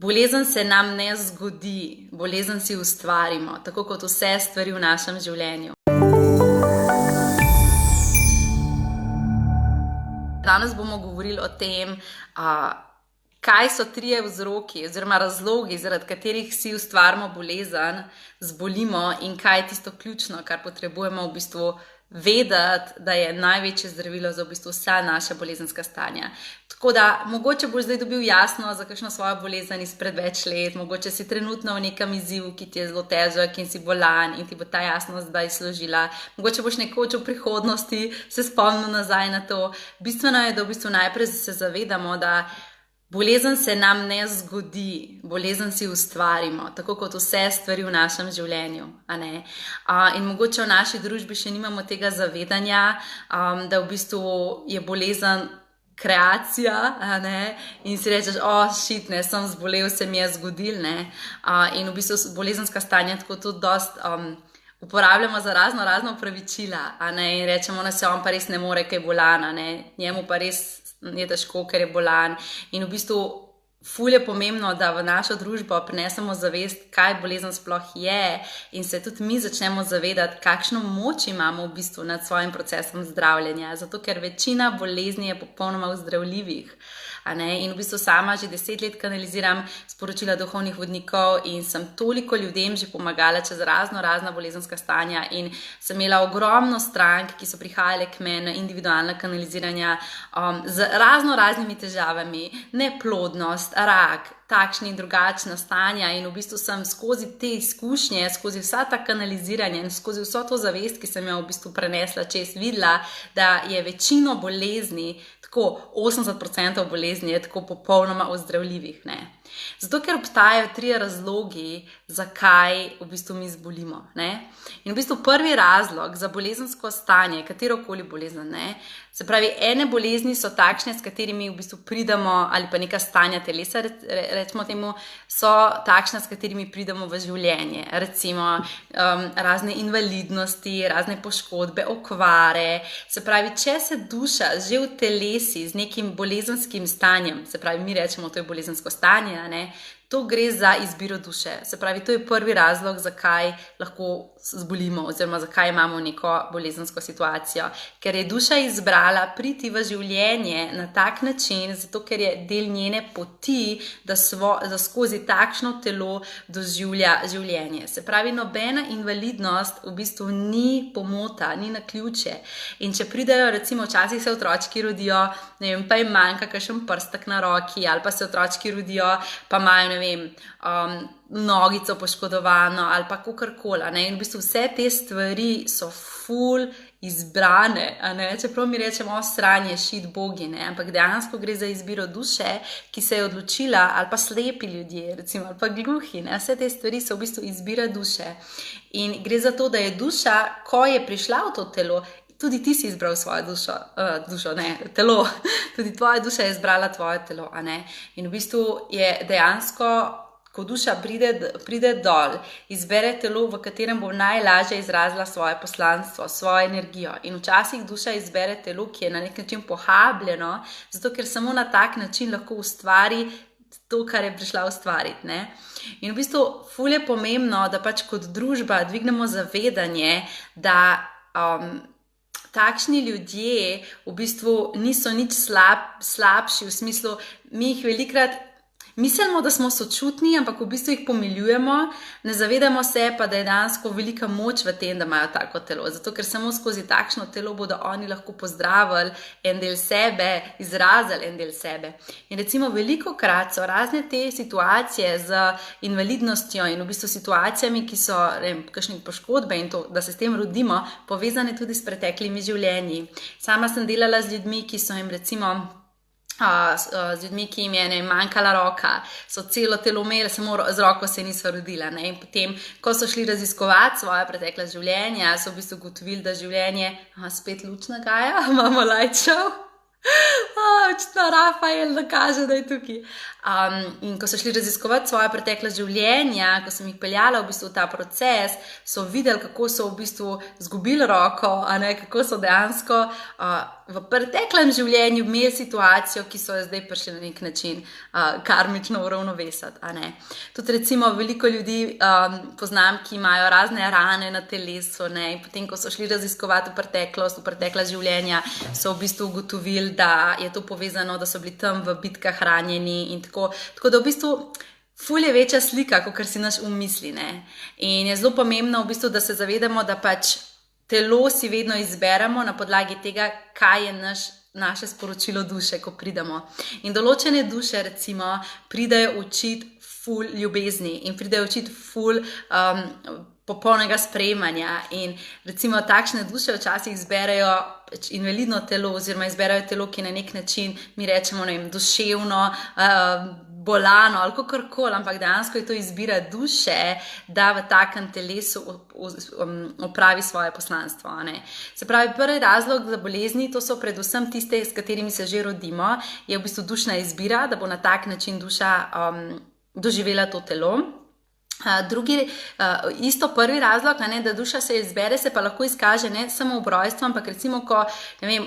Bolezen se nam ne zgodi, bolezen si ustvarimo, tako kot vse stvari v našem življenju. Danes bomo govorili o tem, kaj so trije vzroki oziroma razlogi, zaradi katerih si ustvarimo bolezen, zbolimo in kaj je tisto ključno, kar potrebujemo v bistvu vedeti, da je največje zdravilo za v bistvu vsa naša bolezenska stanja. Tako da, mogoče boš zdaj dobil jasno za kakšno svojo bolezen izpred več let, mogoče si trenutno v nekem izzivu, ki ti je zelo težek in si bolan in ti bo ta jasnost zdaj služila. Mogoče boš nekoč v prihodnosti se spomnil nazaj na to. Bistveno je, da v bistvu najprej se zavedamo, da bolezen se nam ne zgodi, bolezen si ustvarimo, tako kot vse stvari v našem življenju. In mogoče v naši družbi še nimamo tega zavedanja, da v bistvu je bolezen kreacija, in si rečeš, sem zbolel, se mi je zgodil, in v bistvu bolezenska stanja tako tudi dosti uporabljamo za razno opravičila, in rečemo, da se on pa res ne more, ker je bolan, njemu pa res je težko, ker je bolan. In v bistvu ful je pomembno, da v našo družbo prinesemo zavest, kaj bolezen sploh je in se tudi mi začnemo zavedati, kakšno moč imamo v bistvu nad svojim procesom zdravljenja, zato ker večina bolezni je popolnoma ozdravljivih. In v bistvu sama že 10 let kanaliziram sporočila duhovnih vodnikov in sem toliko ljudem že pomagala čez razna bolezenska stanja in sem imela ogromno strank, ki so prihajale k meni na individualna kanaliziranja z raznimi težavami, neplodnost, rak, takšni in drugačna stanja in v bistvu sem skozi te izkušnje, skozi vsa ta kanaliziranja in skozi vso to zavest, ki sem jo v bistvu prenesla čez, videla, da je večino bolezni, tako 80% bolezni je tako popolnoma ozdravljivih. Zato, ker obstajajo 3 razlogi, zakaj v bistvu mi zbolimo. In v bistvu prvi razlog za bolezensko stanje, katerokoli bolezen, se pravi, ene bolezni so takšne, s katerimi v bistvu pridemo, ali pa neka stanja telesa, recimo temu, so takšne, s katerimi pridemo v življenje. Recimo razne invalidnosti, razne poškodbe, okvare. Se pravi, če se duša že v telesi z nekim bolezenskim stanjem, se pravi, mi rečemo, to je bolezensko stanje, to gre za izbiro duše. Se pravi, to je prvi razlog, zakaj lahko zbolimo oziroma zakaj imamo neko bolezensko situacijo. Ker je duša izbrala priti v življenje na tak način, zato ker je del njene poti, da skozi takšno telo doživlja življenje. Se pravi, nobena invalidnost v bistvu ni pomota, ni naključje. In če pridejo, recimo, včasih se otročki rodijo, pa jim manjka kakšen prstek na roki, ali pa se otročki rodijo, pa imajo, nogico poškodovano ali pa kakorkoli. In v bistvu vse te stvari so ful izbrane, čeprav mi rečemo, sranje, šit bogi, ampak dejansko gre za izbiro duše, ki se je odločila, ali pa slepi ljudje, recimo, ali pa gluhi, vse te stvari so v bistvu izbira duše. In gre za to, da je duša, ko je prišla v to telo, tudi ti si izbral svojo telo, tudi tvoja duša je izbrala tvoje telo, In v bistvu je dejansko, ko duša pride dol, izbere telo, v katerem bo najlažje izrazila svoje poslanstvo, svojo energijo. In včasih duša izbere telo, ki je na nek način pohabljeno, zato ker samo na tak način lahko ustvari to, kar je prišla ustvariti. In v bistvu ful je pomembno, da pač kot družba dvignemo zavedanje, da takšni ljudje v bistvu niso nič slabši, v smislu, mi jih velikrat mislimo, da smo sočutni, ampak v bistvu jih pomiljujemo, ne zavedamo se pa, da je dejansko velika moč v tem, da imajo tako telo. Zato, ker samo skozi takšno telo bodo oni lahko pozdravili en del sebe, izrazili en del sebe. In recimo velikokrat so razne te situacije z invalidnostjo in v bistvu situacijami, ki so kakšne poškodbe in to, da se s tem rodimo, povezane tudi s preteklimi življenji. Sama sem delala z ljudmi, ki so jim recimo z ljudmi, ki jim je manjkala roka, so celo telo imeli, samo z roko se niso rodila. In potem, ko so šli raziskovati svoje pretekla življenja, so v bistvu ugotovili, da življenje spet luč nagaja, imamo light show. Očitno Rafael nakaže, da je tukaj. In ko so šli raziskovati svoje pretekla življenja, ko sem jih peljala v bistvu v ta proces, so videli, kako so v bistvu zgubili roko, kako so dejansko v preteklem življenju imeli situacijo, ki so jo zdaj prišli na nek način karmično uravnovesati. Tudi recimo veliko ljudi poznam, ki imajo razne rane na telesu, in potem, ko so šli raziskovati v preteklost, v pretekla življenja, so v bistvu ugotovili, da je to povezano, da so bili tam v bitkah ranjeni in tako. Tako da v bistvu ful je večja slika, kot si naš misli. In je zelo pomembno v bistvu, da se zavedamo, da pač telo si vedno izberemo na podlagi tega, kaj je naše sporočilo duše, ko pridemo. In določene duše, recimo, pridejo učiti ful ljubezni in pridejo učiti ful popolnega sprejemanja. In recimo takšne duše včasih izberejo invalidno telo oziroma izberejo telo, ki na nek način, mi rečemo, duševno, bolano ali kakorkoli, ampak dejansko je to izbira duše, da v takem telesu opravi svoje poslanstvo. Se pravi, prvi razlog za bolezni, to so predvsem tiste, s katerimi se že rodimo, je v bistvu dušna izbira, da bo na tak način duša doživela to telo. Isto prvi razlog, da duša se izbere, se pa lahko izkaže ne samo v rojstvu, ampak recimo, ko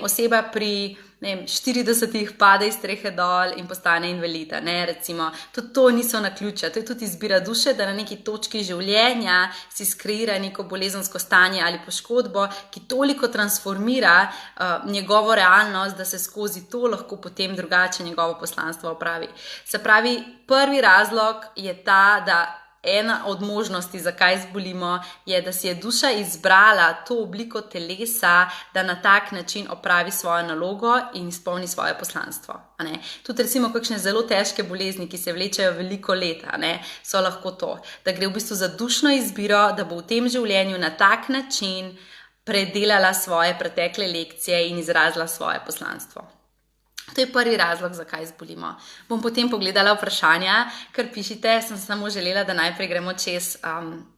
oseba pri 40 pade iz strehe dol in postane invalida. Recimo, tudi to niso naključja, to je tudi izbira duše, da na neki točki življenja si skreira neko bolezensko stanje ali poškodbo, ki toliko transformira njegovo realnost, da se skozi to lahko potem drugače njegovo poslanstvo opravi. Se pravi, prvi razlog je ta, da ena od možnosti, zakaj zbolimo, je, da si je duša izbrala to obliko telesa, da na tak način opravi svojo nalogo in izpolni svoje poslanstvo. Tudi recimo kakšne zelo težke bolezni, ki se vlečejo veliko let, so lahko to, da gre v bistvu za dušno izbiro, da bo v tem življenju na tak način predelala svoje pretekle lekcije in izrazila svoje poslanstvo. To je prvi razlog, zakaj zbolimo. Bom potem pogledala vprašanja, kar pišite, sem samo želela, da najprej gremo čez,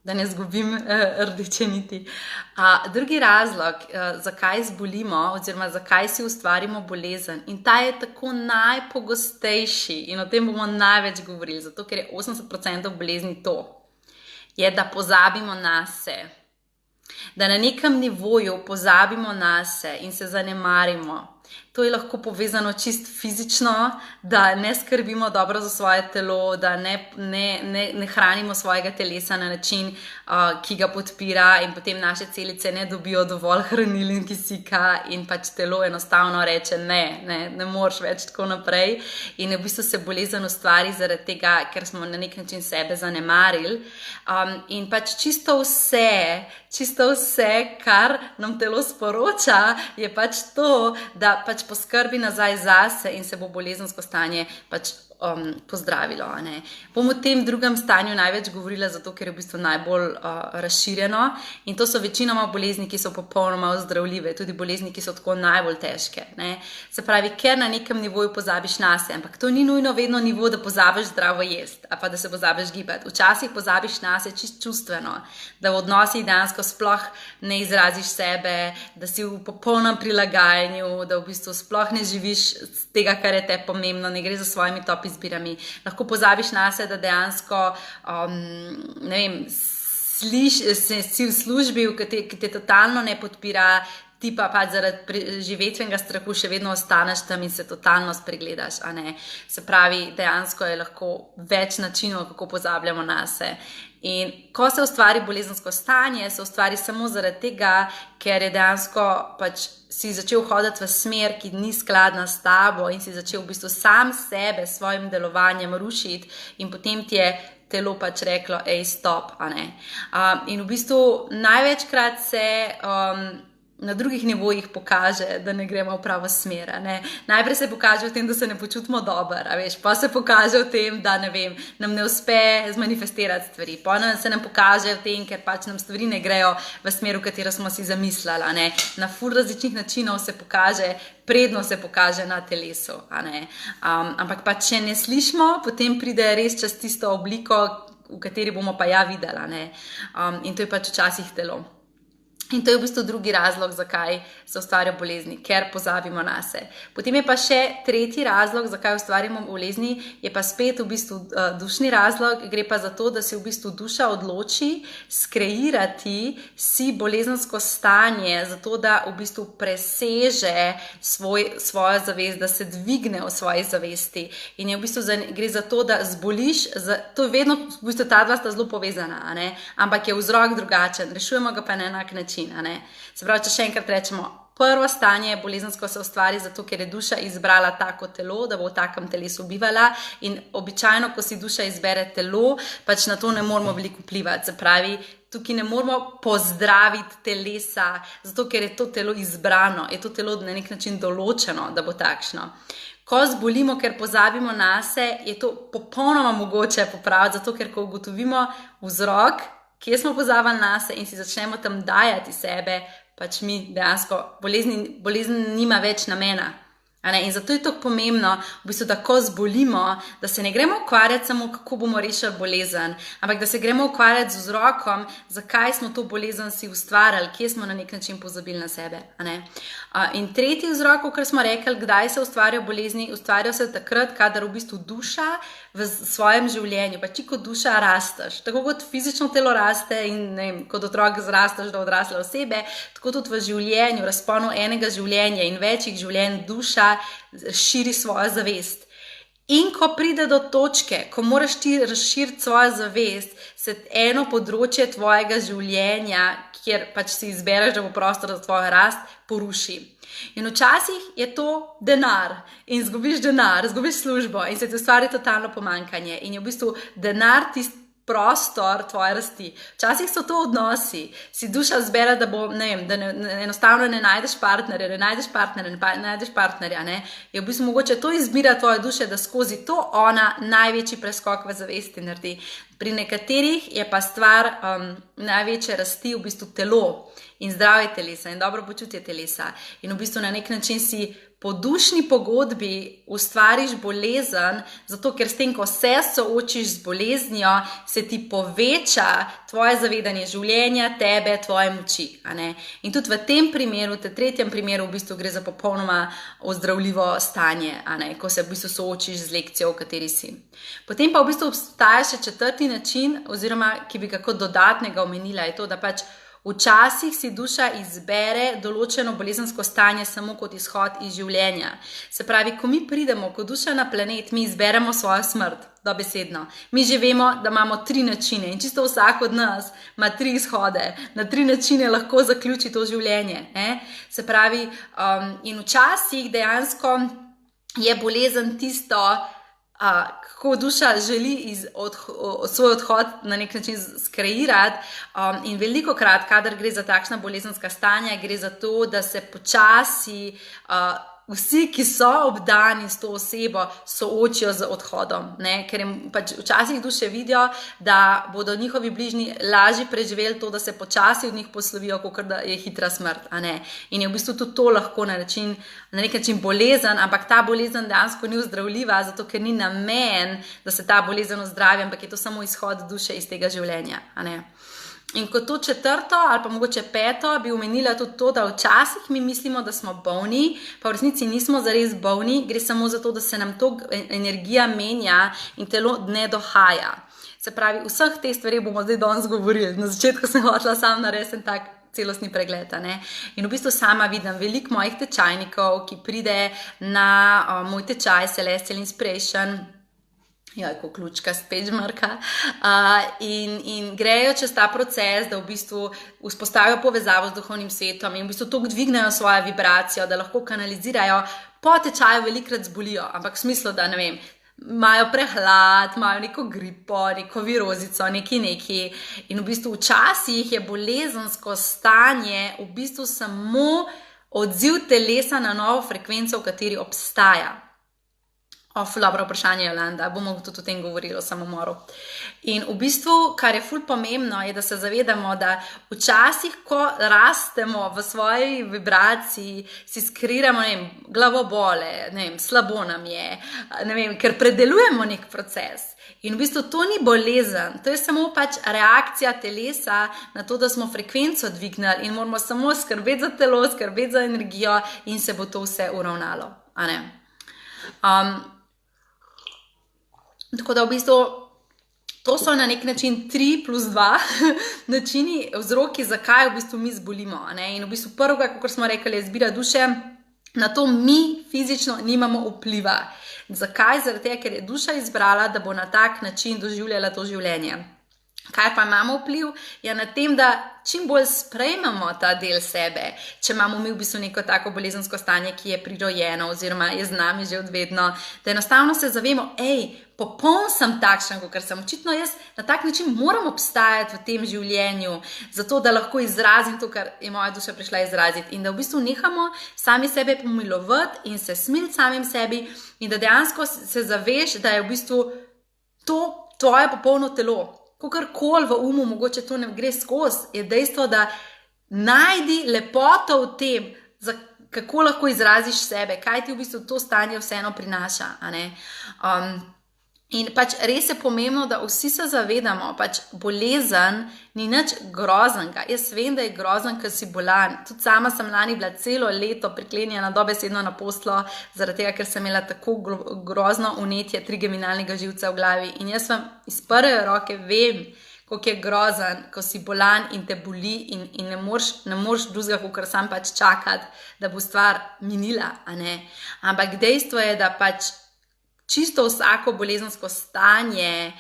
da ne zgubim rdeče niti. Drugi razlog, zakaj zbolimo oziroma zakaj si ustvarimo bolezen, in ta je tako najpogostejši in o tem bomo največ govorili, zato ker je 80% bolezni to, je, da pozabimo nase. Da na nekem nivoju pozabimo nase in se zanemarimo. To je lahko povezano čist fizično, da ne skrbimo dobro za svoje telo, da ne hranimo svojega telesa na način, ki ga podpira, in potem naše celice ne dobijo dovolj hranil in kisika in pač telo enostavno reče ne moreš več tako naprej. In v bistvu se bolezen ustvari zaradi tega, ker smo na nek način sebe zanemarili. In pač čisto vse, kar nam telo sporoča, je pač to, da pač poskrbi nazaj zase in se bo bolezensko stanje pač pozdravilo. Bom o tem drugem stanju največ govorila, zato ker je v bistvu najbolj razširjeno, in to so večinoma bolezni, ki so popolnoma ozdravljive, tudi bolezni, ki so tako najbolj težke. Se pravi, ker na nekem nivoju pozabiš nase, ampak to ni nujno vedno nivo, da pozabiš zdravo jesti, ali pa da se pozabiš gibati. Včasih pozabiš nase čist čustveno, da v odnosih dejansko sploh ne izraziš sebe, da si v popolnem prilagajanju, da v bistvu sploh ne živiš tega, kar je te pomembno, ne gre za svojimi top izbirami. Lahko pozabiš nase, da dejansko si v službi, ki te totalno ne podpira, ti pa pač zaradi živetvenega strahu še vedno ostaneš tam in se totalno spregledaš. Se pravi, dejansko je lahko več načinov, kako pozabljamo nase. In ko se ustvari bolezensko stanje, se ustvari samo zaradi tega, ker je dejansko pač si začel hoditi v smer, ki ni skladna s tabo, in si začel v bistvu sam sebe s svojim delovanjem rušiti, in potem ti je telo pač reklo, stop. In v bistvu največkrat se na drugih nivojih pokaže, da ne gremo v pravo smer. Najprej se pokaže v tem, da se ne počutimo dobro, pa se pokaže v tem, da nam ne uspe zmanifestirati stvari, pa se nam pokaže v tem, ker pač nam stvari ne grejo v smer, v katero smo si zamislili. Na ful različnih načinov se pokaže, predno se pokaže na telesu. Ampak pa če ne slišimo, potem pride res čez tisto obliko, v kateri bomo pa videli. In to je pač včasih telo. In to je v bistvu drugi razlog, zakaj se ustvarjajo bolezni, ker pozabimo nase. Potem je pa še tretji razlog, zakaj ustvarjamo bolezni, je pa spet v bistvu dušni razlog. Gre pa za to, da se v bistvu duša odloči skreirati si bolezensko stanje, zato da v bistvu preseže svojo zavest, da se dvigne v svoji zavesti. In je v bistvu gre za to, da zboliš, to je vedno v bistvu ta dva sta zelo povezana, ampak je vzrok drugačen, rešujemo ga pa na enak način. Se pravi, če še enkrat rečemo, prvo stanje bolezensko se ustvari zato, ker je duša izbrala tako telo, da bo v takem telesu bivala, in običajno, ko si duša izbere telo, pač na to ne moramo veliko vplivati. Se pravi, tukaj ne moramo pozdraviti telesa, zato ker je to telo izbrano, je to telo na nek način določeno, da bo takšno. Ko zbolimo, ker pozabimo nase, je to popolnoma mogoče popraviti, zato ker ko ugotovimo vzrok, kje smo pozabili nase in si začnemo tam dajati sebe, pač mi dejansko bolezen nima več namena. In zato je to pomembno, v bistvu, da ko zbolimo, da se ne gremo ukvarjati samo, kako bomo rešili bolezen, ampak da se gremo ukvarjati z vzrokom, zakaj smo to bolezen si ustvarjali, kje smo na nek način pozabili na sebe. In tretji vzrok, kar smo rekli, kdaj se ustvarjajo bolezni, ustvarjajo se takrat, kadar v bistvu duša v svojem življenju, pač ti kot duša rasteš, tako kot fizično telo raste in kot otrok zrasteš do odrasle osebe, tako tudi v življenju, razponu enega življenja in večjih življenj duša širi svojo zavest. In ko pride do točke, ko moraš ti razširiti svojo zavest, se eno področje tvojega življenja, kjer pač si izbereš, da bo prostor za tvojo rast, poruši. In včasih je to denar in izgubiš denar, izgubiš službo in se ti ustvari totalno pomanjkanje in je v bistvu denar tisti prostor tvoje rasti. Včasih so to odnosi, si duša zbere, da bo, da enostavno ne najdeš partnerja, je v bistvu mogoče to izbira tvoje duše, da skozi to ona največji preskok v zavesti naredi. Pri nekaterih je pa stvar največje rasti v bistvu telo in zdravje telesa in dobro počutje telesa. In v bistvu na nek način si po dušni pogodbi ustvariš bolezen, zato ker s tem, ko se soočiš z boleznijo, se ti poveča tvoje zavedanje življenja, tebe, tvoje moči. In tudi v tem primeru, v tretjem primeru, v bistvu gre za popolnoma ozdravljivo stanje, ko se v bistvu soočiš z lekcijo, v kateri si. Potem pa v bistvu obstaja še četrti način, oziroma ki bi ga kot dodatnega omenila, je to, da pač včasih si duša izbere določeno bolezensko stanje samo kot izhod iz življenja. Se pravi, ko mi pridemo kot duša na planet, mi izberemo svojo smrt, dobesedno. Mi že vemo, da imamo 3 načine in čisto vsak od nas ima 3 izhode. Na 3 načine lahko zaključi to življenje. Se pravi, in včasih dejansko je bolezen tisto, kako duša želi svoj odhod na nek način skreirati in velikokrat, kadar gre za takšna bolezenska stanja, gre za to, da se počasi vsi, ki so obdani s to osebo, soočijo z odhodom. Ker pač včasih duše vidijo, da bodo njihovi bližnji lažje preživeli to, da se počasi od njih poslovijo, kot da je hitra smrt. In je v bistvu tudi to lahko na nek način bolezen, ampak ta bolezen dejansko ni ozdravljiva, zato ker ni namen, da se ta bolezen ozdravi, ampak je to samo izhod duše iz tega življenja. In kot to četrto ali pa mogoče peto bi omenila tudi to, da včasih mi mislimo, da smo bolni, pa v resnici nismo zares bolni, gre samo za to, da se nam to energija menja in telo ne dohaja. Se pravi, vseh teh stvari bomo zdaj danes govorili. Na začetku sem hotela sam narediti tak celostni pregled. In v bistvu sama vidim veliko mojih tečajnikov, ki pride na moj tečaj Celestial Inspiration, ko ključka spet žmrka, in grejo čez ta proces, da v bistvu vzpostavijo povezavo z duhovnim svetom in v bistvu toliko dvignejo svojo vibracijo, da lahko kanalizirajo. Po tečaju velikrat zbolijo, ampak v smislu, da ne vem, imajo prehlad, imajo neko gripo, neko virozico, neki. In v bistvu včasih je bolezensko stanje v bistvu samo odziv telesa na novo frekvenco, v kateri obstaja. Dobro vprašanje, Jolanda, bomo tudi o tem govorili, o samomoru. In v bistvu, kar je ful pomembno, je, da se zavedamo, da včasih, ko rastemo v svoji vibraciji, si skriramo, ne vem, glavobole, ne vem, slabo nam je, ne vem, ker predelujemo nek proces. In v bistvu to ni bolezen, to je samo pač reakcija telesa na to, da smo frekvenco dvignili in moramo samo skrbeti za telo, skrbeti za energijo in se bo to vse uravnalo, a ne? Tako da v bistvu to so na nek način 3+2 načini, vzroki, zakaj v bistvu mi zbolimo. Ne? In v bistvu prvega, kot smo rekli, je izbira duše, na to mi fizično nimamo vpliva. Zakaj? Zaradi tega, ker je duša izbrala, da bo na tak način doživljala to življenje. Kaj pa imamo vpliv? Ja, na tem, da čim bolj sprejmemo ta del sebe, če imamo mi v bistvu neko tako bolezensko stanje, ki je prirojeno oziroma je z nami že od vedno, da enostavno se zavemo, popoln sem takšen, kot sem. Očitno jaz na tak način moram obstajati v tem življenju, zato da lahko izrazim to, kar je moja duša prišla izraziti. In da v bistvu nehamo sami sebe pomilovati in se smiliti samim sebi in da dejansko se zaveš, da je v bistvu to tvoje popolno telo. Kakorkoli v umu mogoče to ne gre skozi, je dejstvo, da najdi lepoto v tem, kako lahko izraziš sebe, kaj ti v bistvu to stanje vseeno prinaša. A ne? In pač res je pomembno, da vsi se zavedamo, pač bolezen ni nič groznega. Jaz vem, da je grozen, ker si bolan. Tudi sama sem lani bila celo leto priklenjena dobesedno na posteljo, zaradi tega, ker sem imela tako grozno vnetje trigeminalnega živca v glavi. In jaz vam iz prve roke vem, koliko je grozen, ko si bolan in te boli in ne moreš drugega, kot sam pač čakati, da bo stvar minila. A ne? Ampak dejstvo je, da pač čisto vsako bolezensko stanje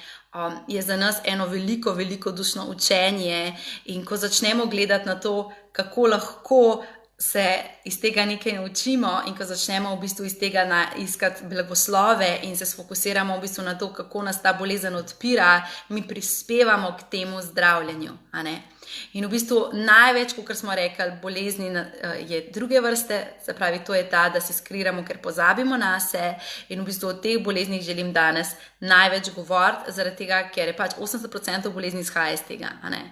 je za nas eno veliko, veliko dušno učenje in ko začnemo gledati na to, kako lahko se iz tega nekaj naučimo in ko začnemo v bistvu iz tega iskati blagoslove in se sfokusiramo v bistvu na to, kako nas ta bolezen odpira, mi prispevamo k temu zdravljenju, a ne? In v bistvu največ, kot smo rekli, bolezni je druge vrste, se pravi, to je ta, da se skriramo, ker pozabimo nase in v bistvu o teh boleznih želim danes največ govoriti, zaradi tega, ker je pač 80% bolezni izhaja iz tega, a ne?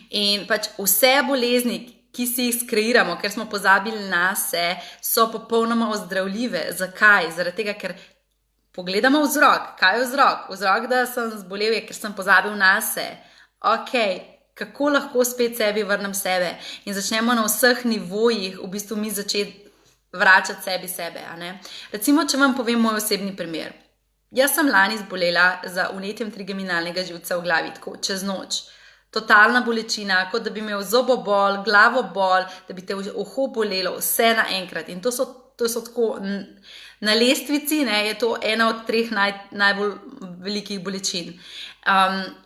In pač vse bolezni, ki si jih skreiramo, ker smo pozabili nase, so popolnoma ozdravljive. Zakaj? Zaradi tega, ker pogledamo vzrok. Kaj je vzrok? Vzrok, da sem zbolel, je, ker sem pozabil nase. Kako lahko spet sebi vrnem sebe in začnemo na vseh nivojih v bistvu mi začeti vračati sebi sebe. A ne? Recimo, če vam povem moj osebni primer. Jaz sem lani zbolela za vnetjem trigeminalnega živca v glavi, tako čez noč. Totalna bolečina, kot da bi imel zobobol, glavobol, da bi te uho bolelo, vse naenkrat. In to so tako, na lestvici, ne, je to ena od 3 najbolj velikih bolečin.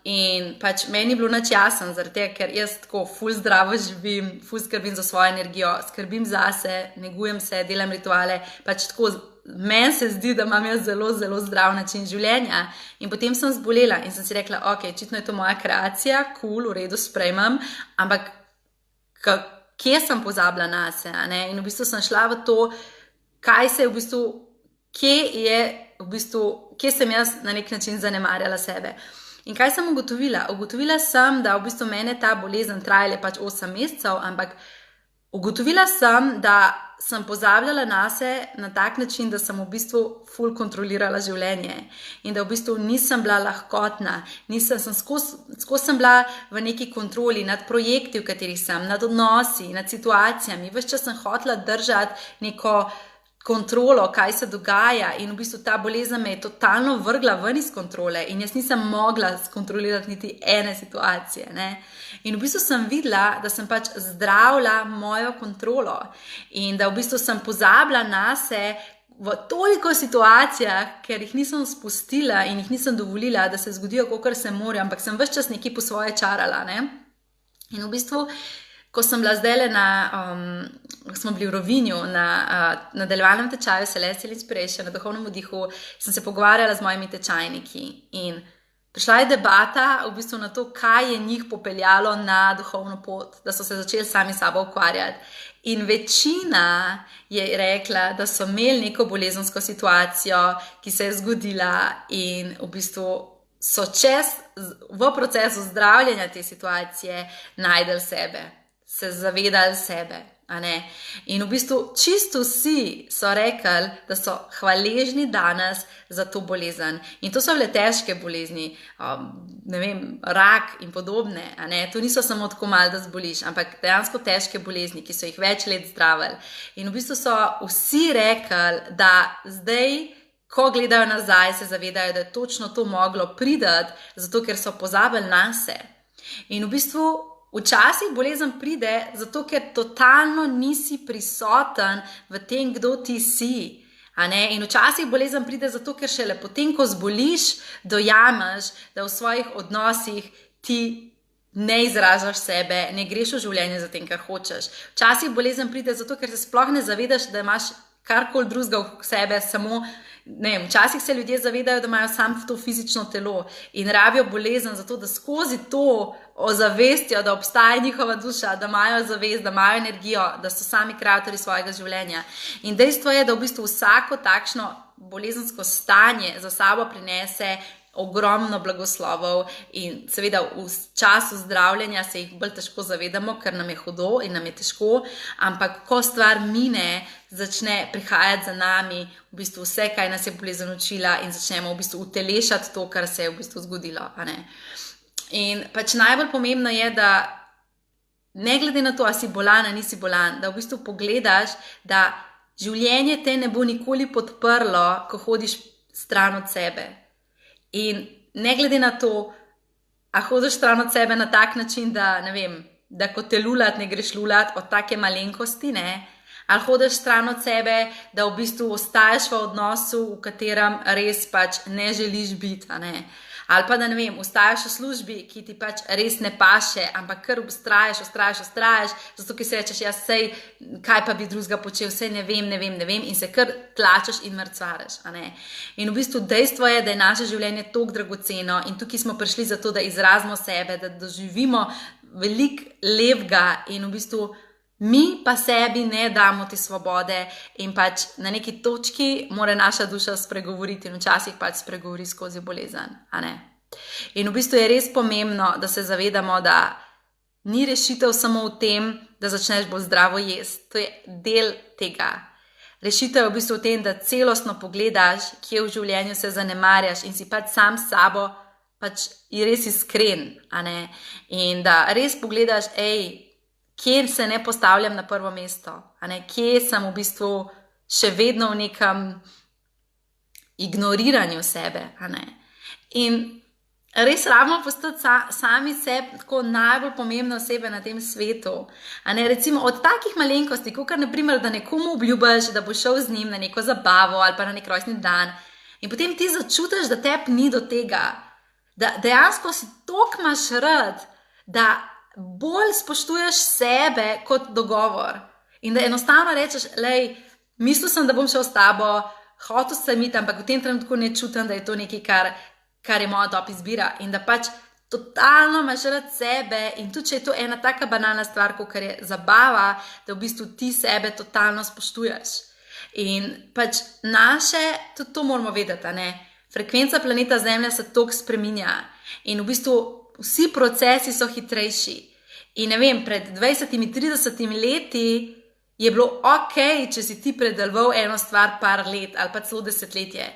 In pač meni je bilo nič jasen, zaradi tega, ker jaz tako ful zdravo živim, ful skrbim za svojo energijo, skrbim zase, negujem se, delam rituale, pač tako meni se zdi, da imam jaz zelo, zelo zdrav način življenja. In potem sem zbolela in sem si rekla, očitno je to moja kreacija, v redu, sprejmem, ampak kje sem pozabila nase, a ne? In v bistvu sem šla v to, kaj se je v bistvu, kje sem jaz na nek način zanemarjala sebe. In kaj sem ugotovila? Ugotovila sem, da v bistvu mene ta bolezen trajala pač 8 mesecev, ampak ugotovila sem, da sem pozabljala nase na tak način, da sem v bistvu ful kontrolirala življenje in da v bistvu nisem bila lahkotna, skozi sem bila v neki kontroli nad projekti, v katerih sem, nad odnosi, nad situacijami, ves čas sem hotela držati neko kontrolo, kaj se dogaja in v bistvu ta bolezen me je totalno vrgla ven iz kontrole in jaz nisem mogla skontrolirati niti ene situacije, ne. In v bistvu sem videla, da sem pač zdravila mojo kontrolo in da v bistvu sem pozabila nase v toliko situacijah, ker jih nisem spustila in jih nisem dovolila, da se zgodijo, kakor se morajo, ampak sem ves čas nekaj po svoje čarala, ne. In v bistvu ko sem bila zdajle ko smo bili v Rovinju na nadaljevalnem tečaju Celestial Inspiration, na duhovnem vdihu, sem se pogovarjala z mojimi tečajniki in prišla je debata v bistvu na to, kaj je njih popeljalo na duhovno pot, da so se začeli sami sabo ukvarjati. In večina je rekla, da so imeli neko bolezensko situacijo, ki se je zgodila in v bistvu so v procesu zdravljenja te situacije najdel sebe, se zavedali sebe. In v bistvu čisto vsi so rekli, da so hvaležni danes za to bolezen. In to so bile težke bolezni, rak in podobne. To niso samo tako malo, da zboliš, ampak dejansko težke bolezni, ki so jih več let zdravili. In v bistvu so vsi rekli, da zdaj, ko gledajo nazaj, se zavedajo, da je točno to moglo priti, zato ker so pozabili nase. In v bistvu včasih bolezen pride, zato ker totalno nisi prisoten v tem, kdo ti si. In včasih bolezen pride zato, ker šele potem, ko zboliš, dojameš, da v svojih odnosih ti ne izražaš sebe, ne greš v življenje za tem, kar hočeš. Včasih bolezen pride zato, ker se sploh ne zavedaš, da imaš karkoli drugega v sebe, samo včasih se ljudje zavedajo, da imajo samo to fizično telo in rabijo bolezen zato, da skozi to ozavestijo, da obstaja njihova duša, da imajo zavest, da imajo energijo, da so sami kreatorji svojega življenja. In dejstvo je, da v bistvu vsako takšno bolezensko stanje za sabo prinese ogromno blagoslovov in seveda v času zdravljenja se jih bolj težko zavedamo, ker nam je hudo in nam je težko, ampak ko stvar mine, začne prihajati za nami v bistvu vse, kaj nas je bolezen učila in začnemo v bistvu utelešati to, kar se je v bistvu zgodilo. In najbolj pomembno je, da ne glede na to, a si bolan, a nisi bolan, da v bistvu pogledaš, da življenje te ne bo nikoli podprlo, ko hodiš stran od sebe. In ne glede na to, a hodiš stran od sebe na tak način, da da ko te lulat, ne greš lulat od take malenkosti, ali hodiš stran od sebe, da v bistvu ostaješ v odnosu, v katerem res ne želiš biti, ali pa da ostaješ v službi, ki ti res ne paše, ampak kar ustrajaš, zato ki se rečeš, ja sej, kaj pa bi drugega počel, sej ne vem in se kar tlačeš in mrcvaraš. In v bistvu dejstvo je, da je naše življenje toliko dragoceno in tukaj smo prišli zato, da izrazimo sebe, da doživimo veliko lepega in v bistvu mi pa sebi ne damo te svobode in na neki točki mora naša duša spregovoriti in včasih spregovori skozi bolezen. In v bistvu je res pomembno, da se zavedamo, da ni rešitev samo v tem, da začneš bolj zdravo jesti. To je del tega. Rešitev je v bistvu v tem, da celostno pogledaš, kje v življenju se zanemarjaš in si sam s sabo je res iskren. In da res pogledaš, kje se ne postavljam na prvo mesto, kje sem v bistvu še vedno v nekem ignoriranju sebe. In res rabimo postati sami sebi tako najbolj pomembne osebe na tem svetu. Recimo od takih malenkosti, kot naprimer, da nekomu obljubiš, da boš šel z njim na neko zabavo ali pa na nek rojstni dan in potem ti začutiš, da tebi ni do tega, da dejansko si toliko imaš rad, da bolj spoštuješ sebe kot dogovor in da enostavno rečeš, mislil sem, da bom šel s tabo, hotel sem iti, ampak v tem trenutku ne čutim, da je to nekaj, kar je moja top izbira in da totalno imaš rad sebe in tudi, če je to ena taka banalna stvar, kot je zabava, da v bistvu ti sebe totalno spoštuješ. In tudi to moramo vedeti, frekvenca planeta Zemlja se toliko spreminja in v bistvu vsi procesi so hitrejši. In pred 20-30 leti je bilo ok, če si ti predeloval eno stvar par let ali pa celo desetletje.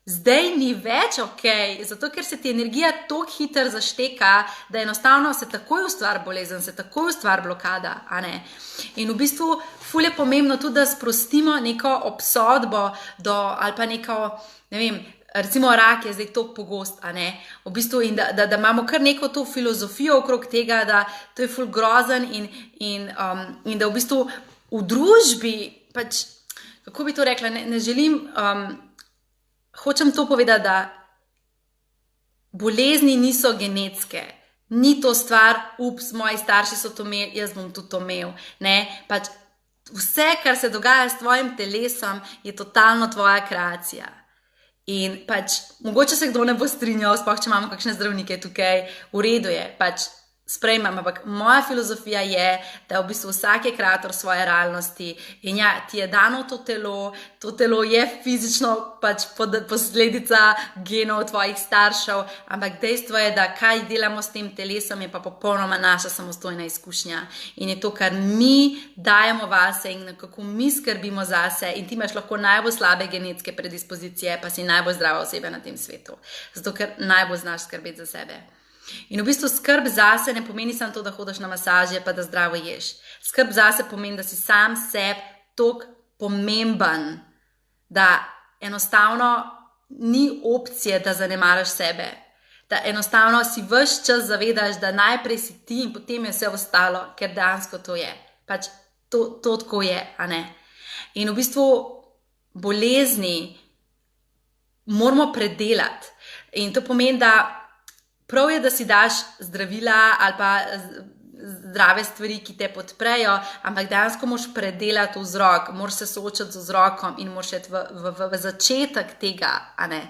Zdaj ni več ok, zato ker se ti energija toliko hitro zašteka, da enostavno se takoj ustvari bolezen, se takoj ustvari blokada. In v bistvu ful je pomembno tudi, da sprostimo neko obsodbo ali pa neko, recimo rak je zdaj toliko pogost, v bistvu in da imamo kar neko to filozofijo okrog tega, da to je ful grozen in da v bistvu v družbi, kako bi to rekla, ne želim, hočem to povedati, da bolezni niso genetske, ni to stvar, moji starši so to imeli, jaz bom tudi to imel, vse, kar se dogaja s tvojim telesom, je totalno tvoja kreacija. In pač, mogoče se kdo ne bo strinjal, sploh če imamo kakšne zdravnike tukaj, v redu je, pač sprejmem, ampak moja filozofija je, da v bistvu vsak je kreator svoje realnosti in ja, ti je dano to telo je fizično pač posledica genov tvojih staršev, ampak dejstvo je, da kaj delamo s tem telesom, je pa popolnoma naša samostojna izkušnja in je to, kar mi dajemo vase in kako mi skrbimo zase in ti imaš lahko najbolj slabe genetske predispozicije, pa si najbolj zdrava oseba na tem svetu, zato ker najbolj znaš skrbeti za sebe. In v bistvu skrb zase ne pomeni samo to, da hodiš na masaže pa da zdravo ješ. Skrb zase pomeni, da si sam sebi toliko pomemben, da enostavno ni opcije, da zanemaraš sebe. Da enostavno si ves čas zavedaš, da najprej si ti in potem je vse ostalo, ker dejansko to je. Pač to tako je, a ne? In v bistvu bolezni moramo predelati. In to pomeni, da prav je, da si daš zdravila ali pa zdrave stvari, ki te podprejo, ampak dejansko moraš predelati vzrok, moraš se soočati z vzrokom in moraš iti v začetek tega, a ne.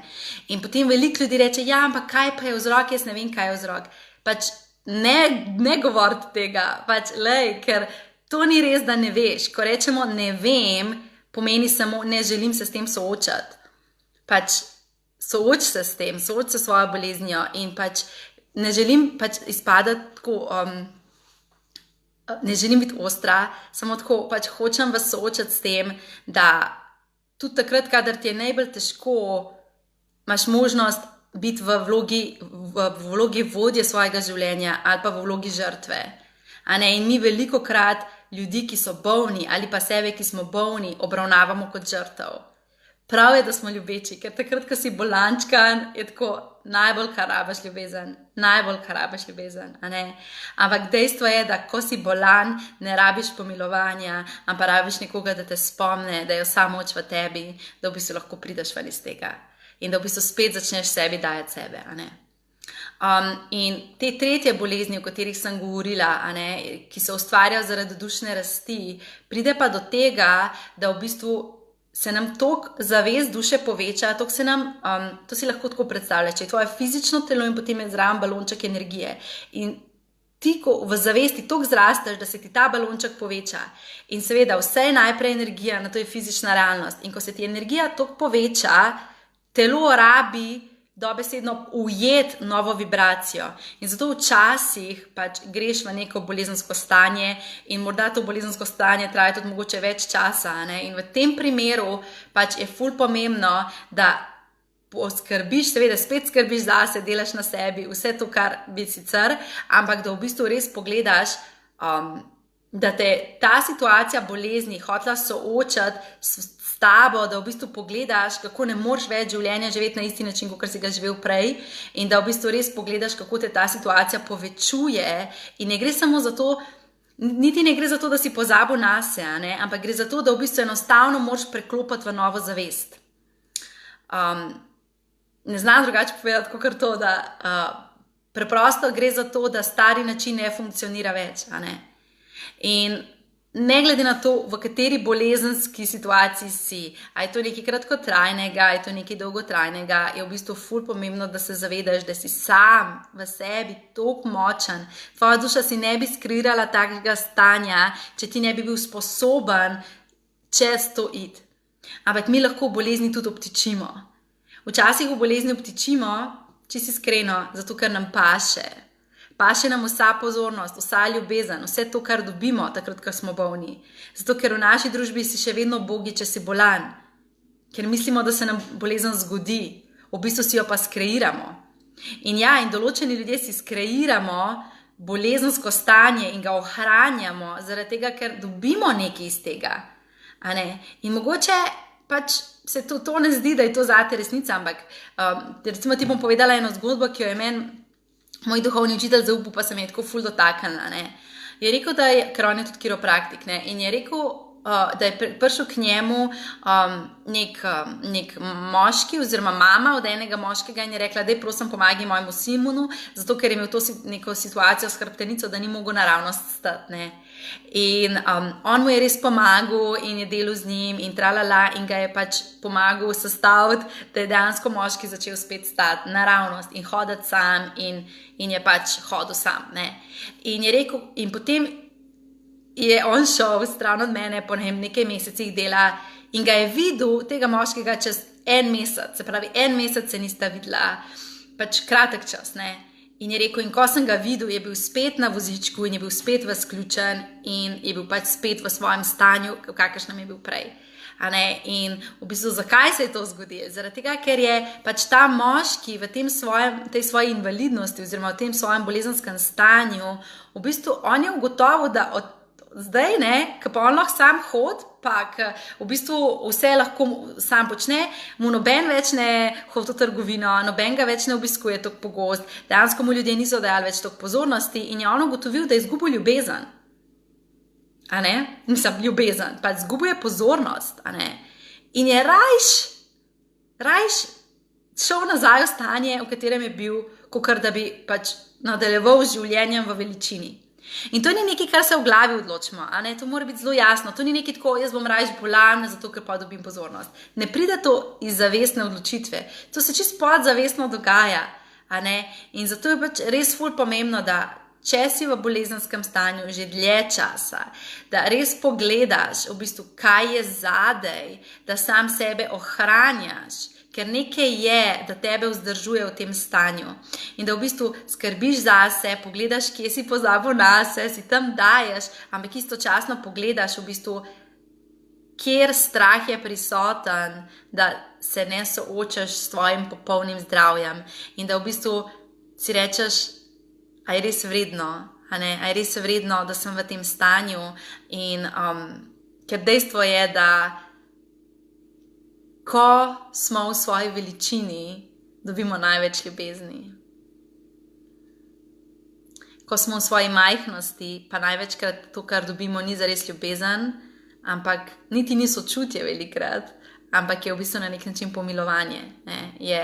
In potem veliko ljudi reče, ja, ampak kaj pa je vzrok, jaz ne vem, kaj je vzrok. Pač ne govoriti tega, pač ker to ni res, da ne veš. Ko rečemo ne vem, pomeni samo ne želim se s tem soočati. Pač sooč se s tem, sooč se s svojo boleznijo in pač ne želim pač izpadati tako, ne želim biti ostra, samo tako pač hočem vas soočati s tem, da tudi takrat, kadar ti je najbolj težko, imaš možnost biti v vlogi vodje svojega življenja ali pa v vlogi žrtve. A ne? In mi velikokrat ljudi, ki so bolni ali pa sebe, ki smo bolni, obravnavamo kot žrtev. Prav je, da smo ljubeči, ker takrat, ko si bolančkan, je tako najbolj, kar rabiš ljubezen, a ne? Ampak dejstvo je, da ko si bolan, ne rabiš pomilovanja, ampak rabiš nekoga, da te spomne, da je vsa moč v tebi, da v bistvu lahko prideš ven iz tega in da v bistvu spet začneš sebi dajati sebe, a ne? In te tretje bolezni, o katerih sem govorila, a ne, ki se ustvarjajo zaradi dušne rasti, pride pa do tega, da v bistvu se nam toliko zavest duše poveča, to si lahko tako predstavljaš, če je tvoje fizično telo in potem je zraven balonček energije. In ti, ko v zavesti toliko zrasteš, da se ti ta balonček poveča. In seveda, vse je najprej energija, na to je fizična realnost. In ko se ti energija toliko poveča, telo rabi dobesedno ujeti novo vibracijo. In zato včasih pač greš v neko bolezensko stanje in morda to bolezensko stanje traja tudi mogoče več časa. Ne? In v tem primeru pač je ful pomembno, da poskrbiš, seveda spet skrbiš zase, delaš na sebi, vse to, kar bi sicer, ampak da v bistvu res pogledaš, da te ta situacija bolezni hotela soočati s tabo, da v bistvu pogledaš, kako ne moreš več življenja živeti na isti način, kot si ga živel prej in da v bistvu res pogledaš, kako te ta situacija povečuje in ne gre samo za to, niti ne gre za to, da si pozabil nase, ne? Ampak gre za to, da v bistvu enostavno moraš preklopiti v novo zavest. Ne znam drugače povedati, kot to, da preprosto gre za to, da stari način ne funkcionira več, a ne? In ne glede na to, v kateri bolezenski situaciji si, a je to nekaj kratkotrajnega, a je to nekaj dolgotrajnega, je v bistvu ful pomembno, da se zavedaš, da si sam v sebi toliko močen. Tvoja duša si ne bi skreirala takega stanja, če ti ne bi bil sposoben čez to iti. Ampak mi lahko v bolezni tudi obtičimo. Včasih v bolezni obtičimo, če si iskreno, zato ker nam paše. Paše nam vsa pozornost, vsa ljubezen, vse to, kar dobimo takrat, ko smo bolni. Zato, ker v naši družbi si še vedno bogi, če si bolan. Ker mislimo, da se nam bolezen zgodi, v bistvu si jo pa skreiramo. In ja, in določeni ljudje si skreiramo bolezensko stanje in ga ohranjamo, zaradi tega, ker dobimo nekaj iz tega. A ne? In mogoče pač se to ne zdi, da je to zate resnica, ampak recimo ti bom povedala eno zgodbo, ki jo je meni moj duhovni učitelj zaupal, pa se mi je tako ful dotaknila, ne. Je rekel, ker on je tudi kiropraktik, ne, in je rekel, da je prišel k njemu nek moški oziroma mama od enega moškega in je rekla, daj prosim pomagi mojemu Simonu, zato ker je imel to neko situacijo s hrbtenico, da ni mogel naravnost stati, ne. In on mu je res pomagal in je delal z njim in tralala in ga je pač pomagal sestaviti, da je dejansko moški začel spet stati naravnost in hoditi sam in je pač hodil sam. Ne? In je rekel, in potem je on šel stran od mene po nekaj mesecih dela in ga je videl, tega moškega, čez en mesec, se pravi, en mesec se nista videla, pač kratek čas, ne. In je rekel, in ko sem ga videl, je bil spet na vozičku in je bil spet vzključen in je bil pač spet v svojem stanju, v kakršnem je bil prej. A ne? In v bistvu, zakaj se je to zgodilo? Zaradi tega, ker je pač ta moški v tej svoji invalidnosti oziroma v tem svojem bolezenskem stanju, v bistvu on je ugotovil, da od zdaj, ne, ko pa on lahko sam hod, pa v bistvu vse lahko sam počne, mu noben več ne hodi v trgovino, noben ga več ne obiskuje tako pogost, dejansko mu ljudje niso dajali več toliko pozornosti in je on ugotovil, da je izgubil ljubezen. A ne? Mislim, ljubezen, pa izgubil je pozornost, a ne? In je rajš šel nazaj v stanje, v katerem je bil, kakor da bi pač nadaljeval z življenjem v veličini. In to ni nekaj, kar se v glavi odločimo, a ne? To mora biti zelo jasno, to ni nekaj tako, jaz bom rajš bolan, zato ker pa dobim pozornost. Ne pride to iz zavestne odločitve, to se čisto podzavestno dogaja, a ne? In zato je pač res ful pomembno, da če si v bolezenskem stanju že dlje časa, da res pogledaš v bistvu, kaj je zadej, da sam sebe ohranjaš, ker nekaj je, da tebe vzdržuje v tem stanju in da v bistvu skrbiš zase, pogledaš, kje si pozabil nase, si tam daješ, ampak istočasno pogledaš v bistvu, kjer strah je prisoten, da se ne soočaš s tvojim popolnim zdravjem in da v bistvu si rečeš, a je res vredno, a ne? A je res vredno, da sem v tem stanju in ker dejstvo je, da ko smo v svoji veličini, dobimo največ ljubezni. Ko smo v svoji majhnosti, pa največkrat to, kar dobimo, ni zares ljubezen, ampak niti ni sočutje velikrat, ampak je v bistvu na nek način pomilovanje. Ne? Je,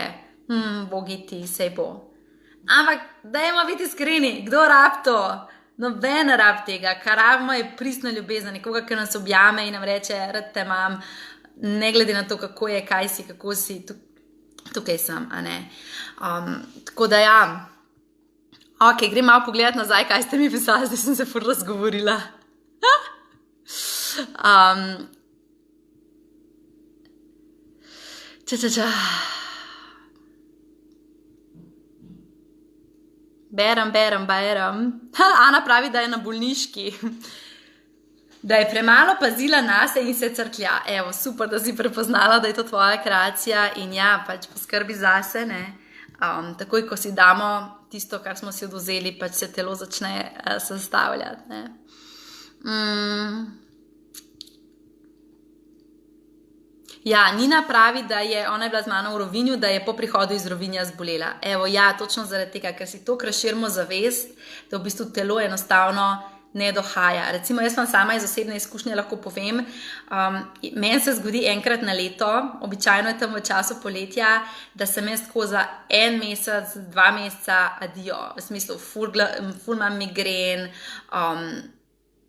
bogi ti, sej bo. Ampak dajmo biti iskreni, kdo rab to? Noben rab tega, kar rabimo je pristna ljubezen, nekoga, ki nas objame in nam reče, rad te imam, ne glede na to, kako je, kaj si, kako si, tukaj sem, a ne. Tako da ja, ok, grem malo pogledati nazaj, kaj ste mi pisali, zdaj sem se ful razgovorila. Berem. Ana pravi, da je na bolniški. Da je premalo pazila nase in se crklja. Evo, super, da si prepoznala, da je to tvoja kreacija in ja, pač poskrbi zase, ne. Takoj, ko si damo tisto, kar smo si odvzeli, pač se telo začne sestavljati, ne. Ja, Nina pravi, da ona je bila z mano v Rovinju, da je po prihodu iz Rovinja zbolela. Evo, ja, točno zaradi tega, ker si to razširimo zavest, da v bistvu telo enostavno ne dohaja. Recimo, jaz vam sama iz osebne izkušnje lahko povem, meni se zgodi enkrat na leto, običajno je tam v času poletja, da sem jaz tako za en mesec, 2 meseca adijo, v smislu ful imam migren,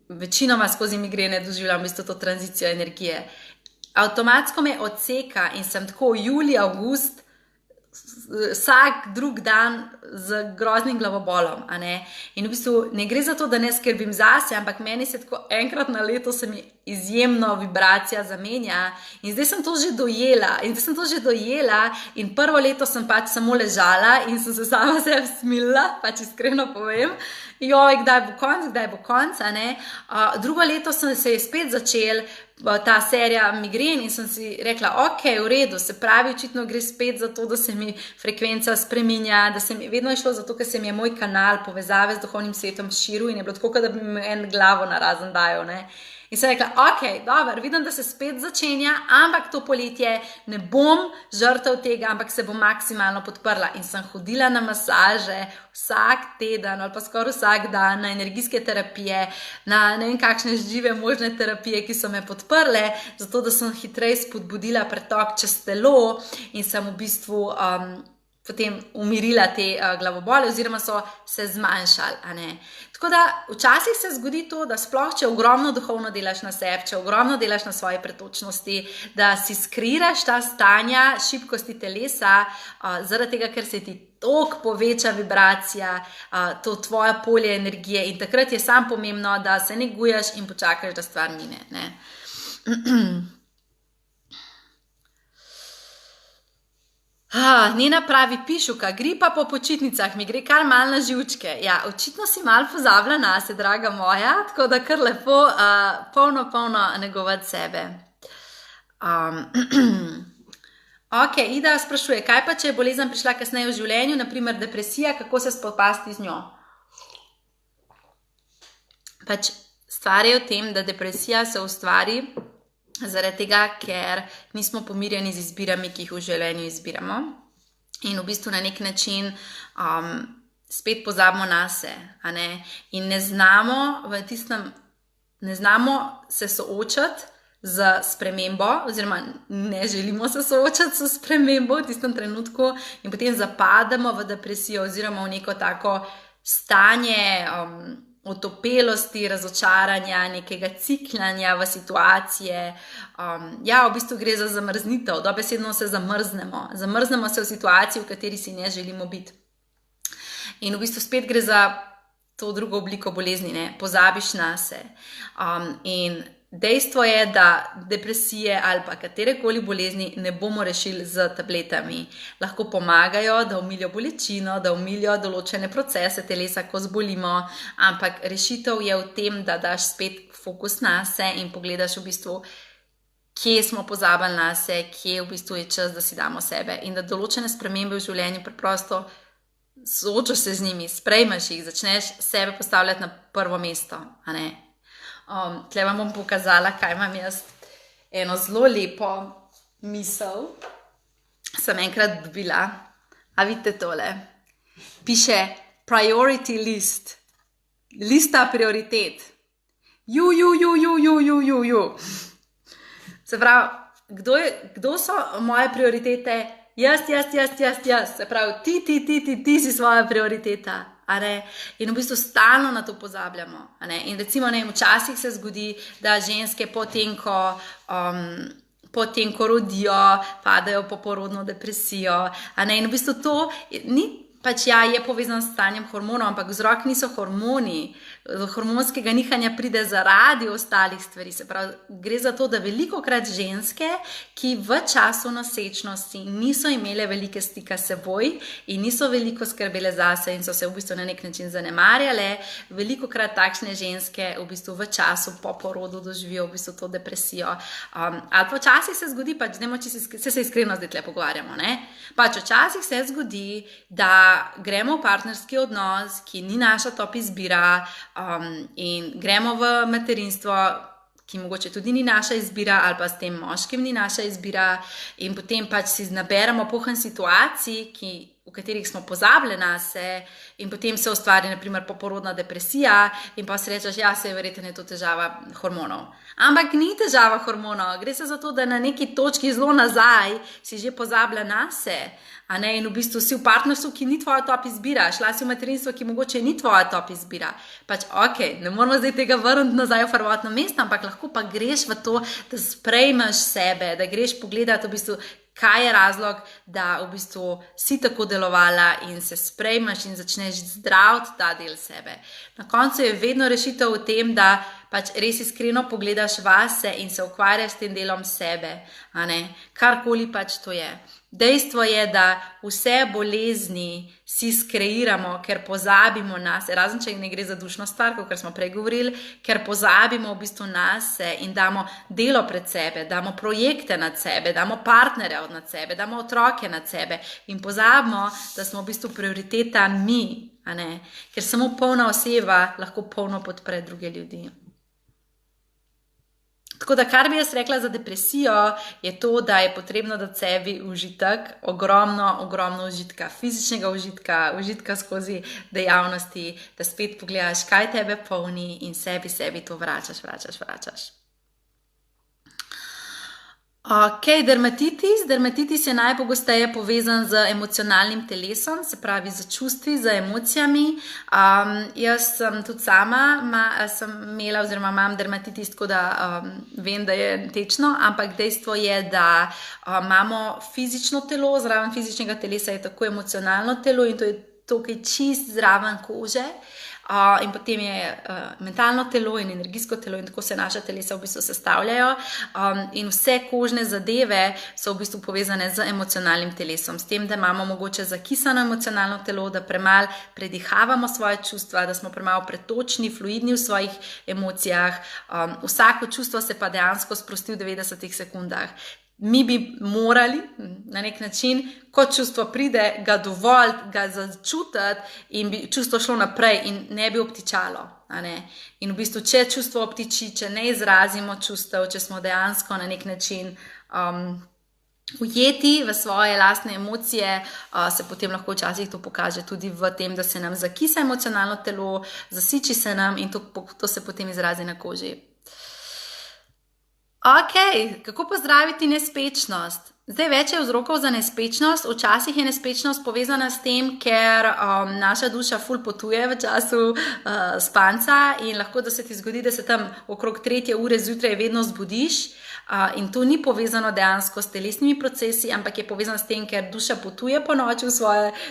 večinoma skozi migrene doživljam v bistvu to tranzicijo energije. Avtomatsko me odseka in sem tako julij, avgust, vsak drug dan z groznim glavobolom, a ne. In v bistvu ne gre za to, da ne skrbim zase, ampak meni se tako enkrat na leto se mi izjemno vibracija zamenja in zdaj sem to že dojela in prvo leto sem pač samo ležala in sem se sama sebi smilila, pač iskreno povem, joj, kdaj bo konc, a ne. Drugo leto se je spet začel ta serija migren in sem si rekla, ok, v redu, se pravi, očitno gre spet za to, da se mi frekvenca spreminja, da se mi vedno je šlo zato, ker se mi je moj kanal povezave z duhovnim svetom širil in je bilo tako, da bi mi en glavo narazen dajal, ne. In sem rekla, ok, dobro, vidim, da se spet začenja, ampak to poletje ne bom žrtev tega, ampak se bom maksimalno podprla. In sem hodila na masaže vsak teden ali pa skoraj vsak dan, na energijske terapije, na ne vem kakšne žive možne terapije, ki so me podprle, zato da sem hitreje spodbudila pretok čez telo in sem v bistvu potem umirila te glavobole oziroma so se zmanjšali, a ne. Tako da včasih se zgodi to, da sploh, če ogromno duhovno delaš na sebi, če ogromno delaš na svoji pretočnosti, da si skriraš ta stanja šibkosti telesa, zaradi tega, ker se ti toliko poveča vibracija, to tvoje polje energije in takrat je sam pomembno, da se neguješ in počakaš, da stvar mine, ne. Nena pravi, Pišuka, gripa po počitnicah, mi gre kar mal na živčke. Ja, očitno si mal pozabila nase, draga moja, tako da kar lepo polno negovati sebe. Ok, Ida sprašuje, kaj pa, če je bolezen prišla kasneje v življenju, naprimer depresija, kako se spopasti z njo? Pač stvar je v tem, da depresija se ustvari zaradi tega, ker nismo pomirjeni z izbirami, ki jih v življenju izbiramo. In v bistvu na nek način spet pozabimo nase, a ne? In ne znamo se soočati z spremembo, oziroma ne želimo se soočati s spremembo v tistem trenutku in potem zapademo v depresijo oziroma v neko tako stanje otopelosti, razočaranja, nekega cikljanja v situacije. Ja, v bistvu gre za zamrznitev, dobesedno se zamrznemo. Zamrznemo se v situaciji, v kateri si ne želimo biti. In v bistvu spet gre za to drugo obliko bolezni, ne? Pozabiš nase. In dejstvo je, da depresije ali pa katerekoli bolezni ne bomo rešili z tabletami. Lahko pomagajo, da umilijo bolečino, da umilijo določene procese telesa, ko zbolimo, ampak rešitev je v tem, da daš spet fokus nase in pogledaš v bistvu, kje smo pozabili nase, kje v bistvu je čas, da si damo sebe in da določene spremembe v življenju preprosto soočaš se z njimi, sprejmeš jih, začneš sebe postavljati na prvo mesto, a ne? Tle vam bom pokazala, kaj imam jaz. Eno zelo lepo misel sem enkrat dobila. A vidite tole? Piše priority list. Lista prioritet. Se pravi, kdo so moje prioritete? Jaz. Se pravi, ti si svoja prioriteta. In v bistvu stalno na to pozabljamo. In recimo, včasih se zgodi, da ženske potem, ko rodijo, padajo po porodno depresijo. In v bistvu to ni, pač ja, je povezano s stanjem hormonov, ampak vzrok niso hormoni. Do hormonskega nihanja pride zaradi ostalih stvari. Se pravi, gre za to, da velikokrat ženske, ki v času nosečnosti niso imele velike stika s seboj in niso veliko skrbele zase in so se v bistvu na nek način zanemarjale, velikokrat takšne ženske v bistvu v času po porodu doživijo v bistvu to depresijo. Ali pa včasih se zgodi, pač se iskreno zdaj tle pogovarjamo, ne? Pač včasih se zgodi, da gremo v partnerski odnos, ki ni naša top izbira, in gremo v materinstvo, ki mogoče tudi ni naša izbira, ali pa s tem moškim ni naša izbira, in potem pač si naberemo poln situacij, v katerih smo pozabili nase, in potem se ustvari naprimer poporodna depresija, in pa si rečeš, ja, se je verjetno to težava hormonov. Ampak ni težava hormonov, gre se za to, da na neki točki zelo nazaj si že pozabila nase, in v bistvu si v partnerstvu, ki ni tvoja top izbira, šla si v materinstvo, ki mogoče ni tvoja top izbira. Pač ok, ne moramo zdaj tega vrniti nazaj v prvotno mesto, ampak lahko pa greš v to, da sprejmeš sebe, da greš pogledati v bistvu, kaj je razlog, da v bistvu si tako delovala in se sprejmeš in začneš zdraviti ta del sebe. Na koncu je vedno rešitev v tem, da pač res iskreno pogledaš vase in se ukvarjaš s tem delom sebe, karkoli pač to je. Dejstvo je, da vse bolezni si skreiramo, ker pozabimo nase, razen če ne gre za dušno stvar, kot smo prej govorili, ker pozabimo v bistvu nase in damo delo pred sebe, damo projekte nad sebe, damo partnere nad sebe, damo otroke nad sebe in pozabimo, da smo v bistvu prioriteta mi, ker samo polna oseba lahko polno podpre druge ljudi. Tako da, kar bi jaz rekla za depresijo, je to, da je potrebno dati sebi užitek, ogromno užitka, fizičnega užitka skozi dejavnosti, da spet pogledaš, kaj tebe polni in sebi to vračaš. Ok, dermatitis. Dermatitis je najpogosteje povezan z emocionalnim telesom, se pravi z čustvi, z emocijami. Jaz sem tudi sama sem imela oziroma imam dermatitis, tako da vem, da je tečno, ampak dejstvo je, da imamo fizično telo, zraven fizičnega telesa je tako emocionalno telo in to je tukaj čist zraven kože. In potem je mentalno telo in energijsko telo in tako se naša telesa v bistvu sestavljajo. In vse kožne zadeve so v bistvu povezane z emocionalnim telesom. S tem, da imamo mogoče zakisano emocionalno telo, da premalo predihavamo svoje čustva, da smo premalo pretočni, fluidni v svojih emocijah. Vsako čustvo se pa dejansko sprosti v 90 sekundah. Mi bi morali na nek način, ko čustvo pride, ga dovolj, ga začutiti in bi čustvo šlo naprej in ne bi obtičalo. In v bistvu, če čustvo obtiči, če ne izrazimo čustev, če smo dejansko na nek način ujeti v svoje lastne emocije, se potem lahko včasih to pokaže tudi v tem, da se nam zakisa emocionalno telo, zasiči se nam in to se potem izrazi na koži. Ok, kako pozdraviti nespečnost? Zdaj, več je vzrokov za nespečnost. Včasih je nespečnost povezana s tem, ker naša duša ful potuje v času spanca in lahko da se ti zgodi, da se tam okrog 3. ure zjutraj vedno zbudiš. In to ni povezano dejansko s telesnimi procesi, ampak je povezano s tem, ker duša potuje po noči v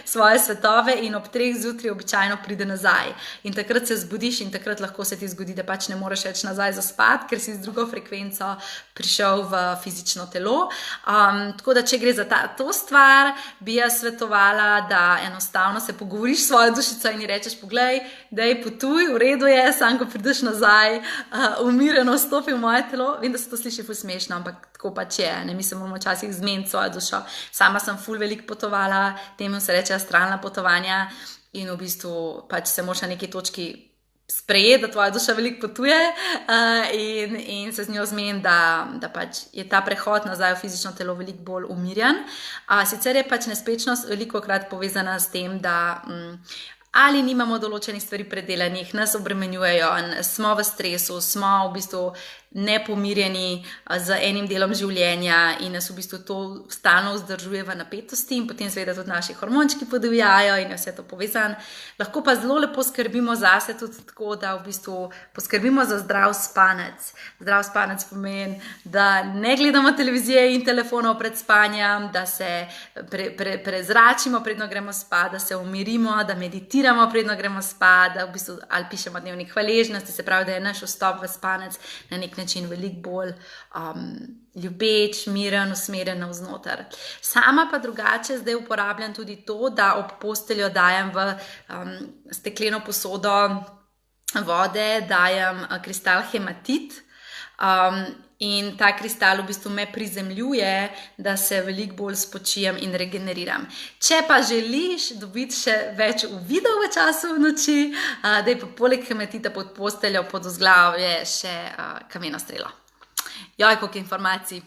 svoje svetove in ob 3. zjutraj običajno pride nazaj. In takrat se zbudiš in takrat lahko se ti zgodi, da pač ne moreš več nazaj zaspati, ker si z drugo frekvenco prišel v fizično telo. Tako da, če gre za to stvar, bi jaz svetovala, da enostavno se pogovoriš s svojo dušico in ji rečeš, poglej, daj potuj, v redu je, sam ko prideš nazaj, umireno stopi v moje telo. Vem, da se to sliši ful smešno, ampak tako pač je, mi se moramo včasih zmeniti svojo dušo. Sama sem ful veliko potovala, temu se reče astralna potovanja in v bistvu pač se moraš na neki točki sprejeti, da tvoja duša veliko potuje in se z njo zmeni, da pač je ta prehod nazaj v fizično telo veliko bolj umirjen. Sicer je pač nespečnost velikokrat povezana s tem, da ali nimamo določenih stvari predelanih, nas obremenjujejo, smo v stresu, smo v bistvu nepomirjeni z enim delom življenja in nas v bistvu to stalno vzdržuje v napetosti in potem seveda tudi naši hormončki podivjajo in je vse to povezano. Lahko pa zelo lepo skrbimo zase tudi tako, da v bistvu poskrbimo za zdrav spanec. Zdrav spanec pomeni, da ne gledamo televizije in telefonov pred spanjem, da se prezračimo predno gremo spat, da se umirimo, da meditiramo predno gremo spat, da v bistvu ali pišemo dnevnik hvaležnosti, se pravi, da je naš vstop v spanec na nek način veliko bolj ljubeč, miren, usmerjen navznoter. Sama pa drugače zdaj uporabljam tudi to, da ob posteljo dajem v stekleno posodo vode, dajem kristal hematit in ta kristal v bistvu me prizemljuje, da se veliko bolj spočijem in regeneriram. Če pa želiš dobiti še več uvidov v času noči, da je pa poleg hematita pod posteljo, pod vzglavje še kameno strelo. Joj, koliko informacij.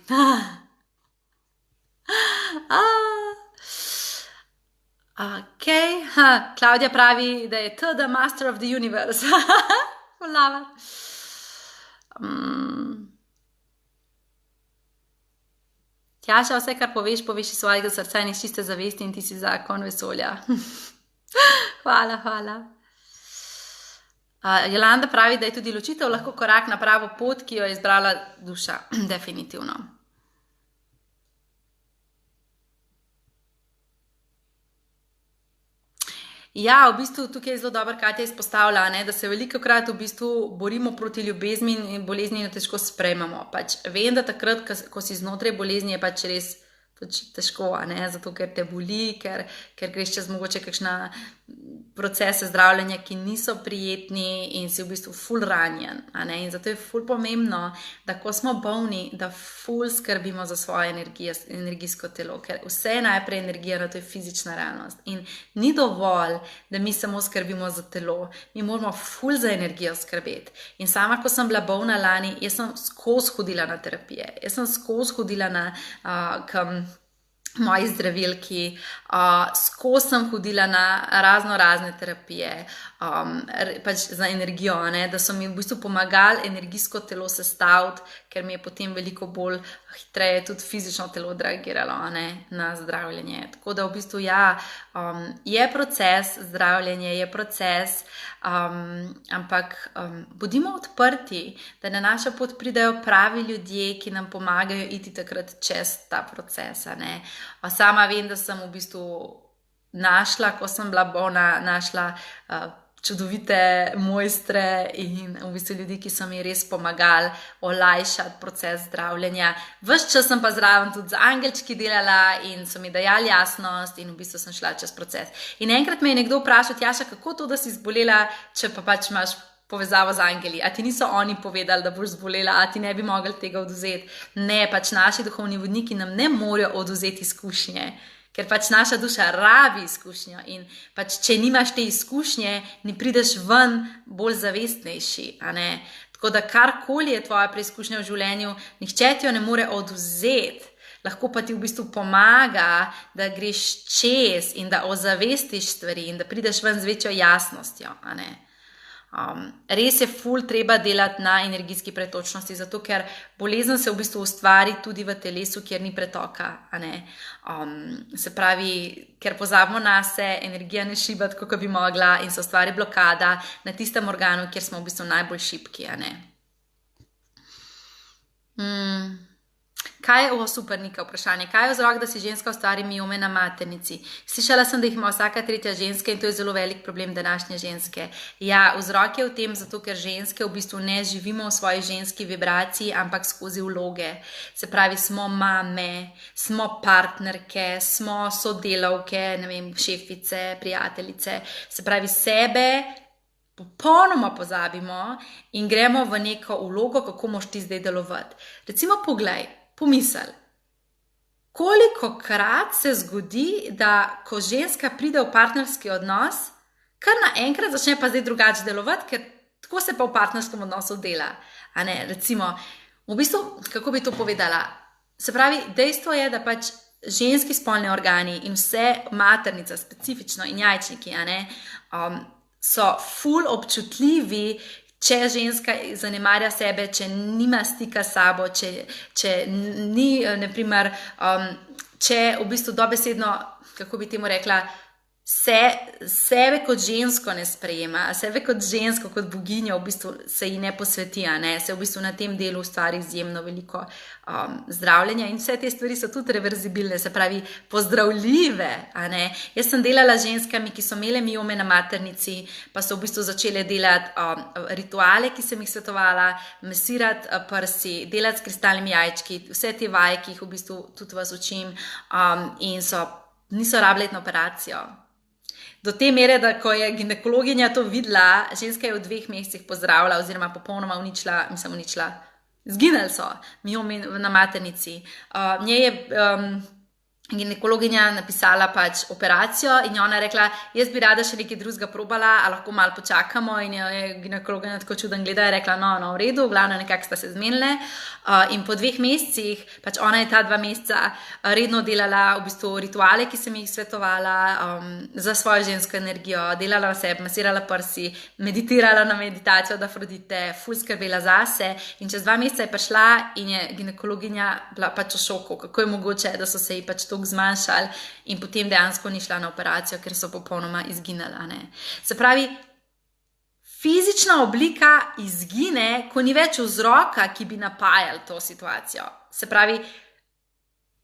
Ok, Klaudija pravi, da je the master of the universe. Lava. Tjaša, vse, kar poveš iz svojega srca in iz čiste zavesti in ti si zakon vesolja. Hvala. Jolanda pravi, da je tudi ločitev lahko korak na pravo pot, ki jo je izbrala duša. Definitivno. Ja, v bistvu tukaj je zelo dobro, Katja izpostavlja, da se velikokrat v bistvu borimo proti ljubezni in bolezni jo težko sprejmemo. Pač vem, da takrat, ko si znotraj bolezni, je pač res težko, zato ker te boli, ker greš čez mogoče kakšna procese zdravljenja, ki niso prijetni in si v bistvu ful ranjen. In zato je ful pomembno, da ko smo bolni, da ful skrbimo za svoje energijsko telo, ker vse je najprej energija, to je fizična realnost. In ni dovolj, da mi samo skrbimo za telo, mi moramo ful za energijo skrbeti. In sama, ko sem bila bolna lani, jaz sem skozi hodila na terapije, jaz sem skozi hodila k moji zdravilki, skozi sem hodila na razne terapije, pač za energijo, da so mi v bistvu pomagali energijsko telo sestaviti, ker mi je potem veliko bolj hitreje tudi fizično telo reagiralo na zdravljenje. Tako da v bistvu je proces, zdravljenje je proces, ampak bodimo odprti, da na našo pot pridejo pravi ljudje, ki nam pomagajo iti takrat čez ta proces. Sama vem, da sem v bistvu našla, ko sem bila bolna, čudovite mojstre in v bistvu ljudi, ki so mi res pomagali olajšati proces zdravljenja. Ves čas sem pa zraven tudi z angelčki delala in so mi dajali jasnost in v bistvu sem šla čez proces. In enkrat me je nekdo vprašal, Tjaša, kako to, da si zbolela, če pa pač imaš povezavo z angeli? A ti niso oni povedali, da boš zbolela, a ti ne bi mogli tega odvzeti? Ne, pač naši duhovni vodniki nam ne morejo odvzeti izkušnje, ker pač naša duša rabi izkušnjo in pač če nimaš te izkušnje, ne prideš ven bolj zavestnejši, Tako da karkoli je tvoja preizkušnja v življenju, nihče ti jo ne more odvzeti, lahko pa ti v bistvu pomaga, da greš čez in da ozavestiš stvari in da prideš ven z večjo jasnostjo, Res je ful treba delati na energijski pretočnosti, zato ker bolezen se v bistvu ustvari tudi v telesu, kjer ni pretoka, Se pravi, ker pozabimo na se, energija ne šiba tako, kot bi mogla in se ustvari blokada na tistem organu, kjer smo v bistvu najbolj šibki, Super, Nika, vprašanje. Kaj je vzrok, da si ženska ustvari miome na maternici? Slišala sem, da jih ima vsaka tretja ženska in to je zelo velik problem današnje ženske. Ja, vzrok je v tem, zato ker ženske v bistvu ne živimo v svoji ženski vibraciji, ampak skozi vloge. Se pravi, smo mame, smo partnerke, smo sodelavke, šefice, prijateljice. Se pravi, sebe popolnoma pozabimo in gremo v neko vlogo, kako moš ti zdaj delovati. Recimo, pomisel, kolikokrat se zgodi, da ko ženska pride v partnerski odnos, kar naenkrat začne pa zdaj drugače delovati, ker tako se pa v partnerskem odnosu dela. Recimo, v bistvu, kako bi to povedala? Se pravi, dejstvo je, da pač ženski spolni organi in vse maternica specifično in jajčniki, so ful občutljivi, če ženska zanemarja sebe, če nima stika s sabo, če ni, naprimer, če v bistvu dobesedno, kako bi temu rekla, sebe kot žensko ne sprejema, sebe kot žensko, kot boginjo v bistvu se ji ne posveti, se v bistvu na tem delu ustvari izjemno veliko zdravljenja in vse te stvari so tudi reverzibilne, se pravi pozdravljive, Jaz sem delala z ženskami, ki so imele miome na maternici, pa so v bistvu začele delati rituale, ki sem jih svetovala, masirati prsi, delati s kristalnimi jajčki, vse te vaje, ki jih v bistvu tudi vas učim in niso rabile na operacijo. Do te mere, da ko je ginekologinja to videla, ženska je v 2 mesecih pozdravila oziroma popolnoma uničila, zginili so miomi na maternici. Njej je ginekologinja napisala pač operacijo in je ona rekla, jaz bi rada še nekaj drugega probala, a lahko malo počakamo in je ginekologinja tako čuden gleda in rekla, no, v redu, glavno nekako sta se zmenile in po 2 mesecih, pač ona je ta 2 meseca redno delala v bistvu rituale, ki sem jih svetovala za svojo žensko energijo, delala vse, masirala prsi, meditirala na meditacijo od Afrodite, ful skrbela zase in čez 2 meseca je prišla in je ginekologinja bila pač v šoku, kako je mogoče, da so se ji pač zmanjšali in potem dejansko ni šla na operacijo, ker so popolnoma izginali. Se pravi, fizična oblika izgine, ko ni več vzroka, ki bi napajal to situacijo. Se pravi,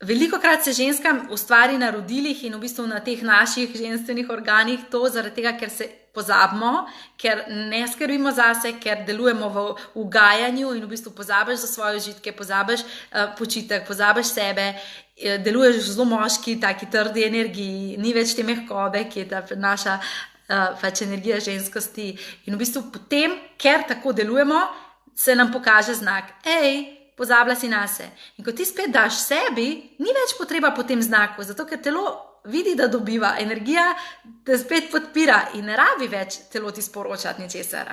velikokrat se ženskam ustvari na rodilih in v bistvu na teh naših ženstvenih organih to zaradi tega, ker se pozabimo, ker ne skrbimo zase, ker delujemo v ugajanju in v bistvu pozabiš za svoje užitke, pozabiš počitek, pozabiš sebe, deluješ zelo moški, taki trdi energiji, ni več te mehkobe, ki je ta naša pač energija ženskosti in v bistvu potem, ker tako delujemo, se nam pokaže znak, pozabila si nase. In ko ti spet daš sebi, ni več potreba po tem znaku, zato ker telo vidi, da dobiva, energija te spet podpira in ne rabi več telo ti sporočati ničesar,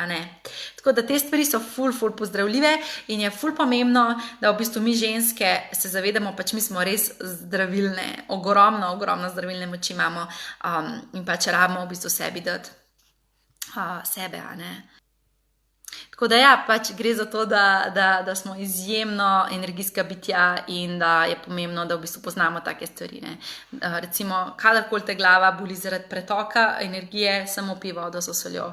Tako da te stvari so ful pozdravljive in je ful pomembno, da v bistvu mi ženske se zavedamo, pač mi smo res zdravilne, ogromno zdravilne moči imamo in pač rabimo v bistvu sebi dati sebe, a ne. Tako da ja, pač gre za to, da smo izjemno energijska bitja in da je pomembno, da v bistvu poznamo take stvari, ne. Recimo, kadarkoli te glava boli zaradi pretoka energije, samo pij vodo s soljo.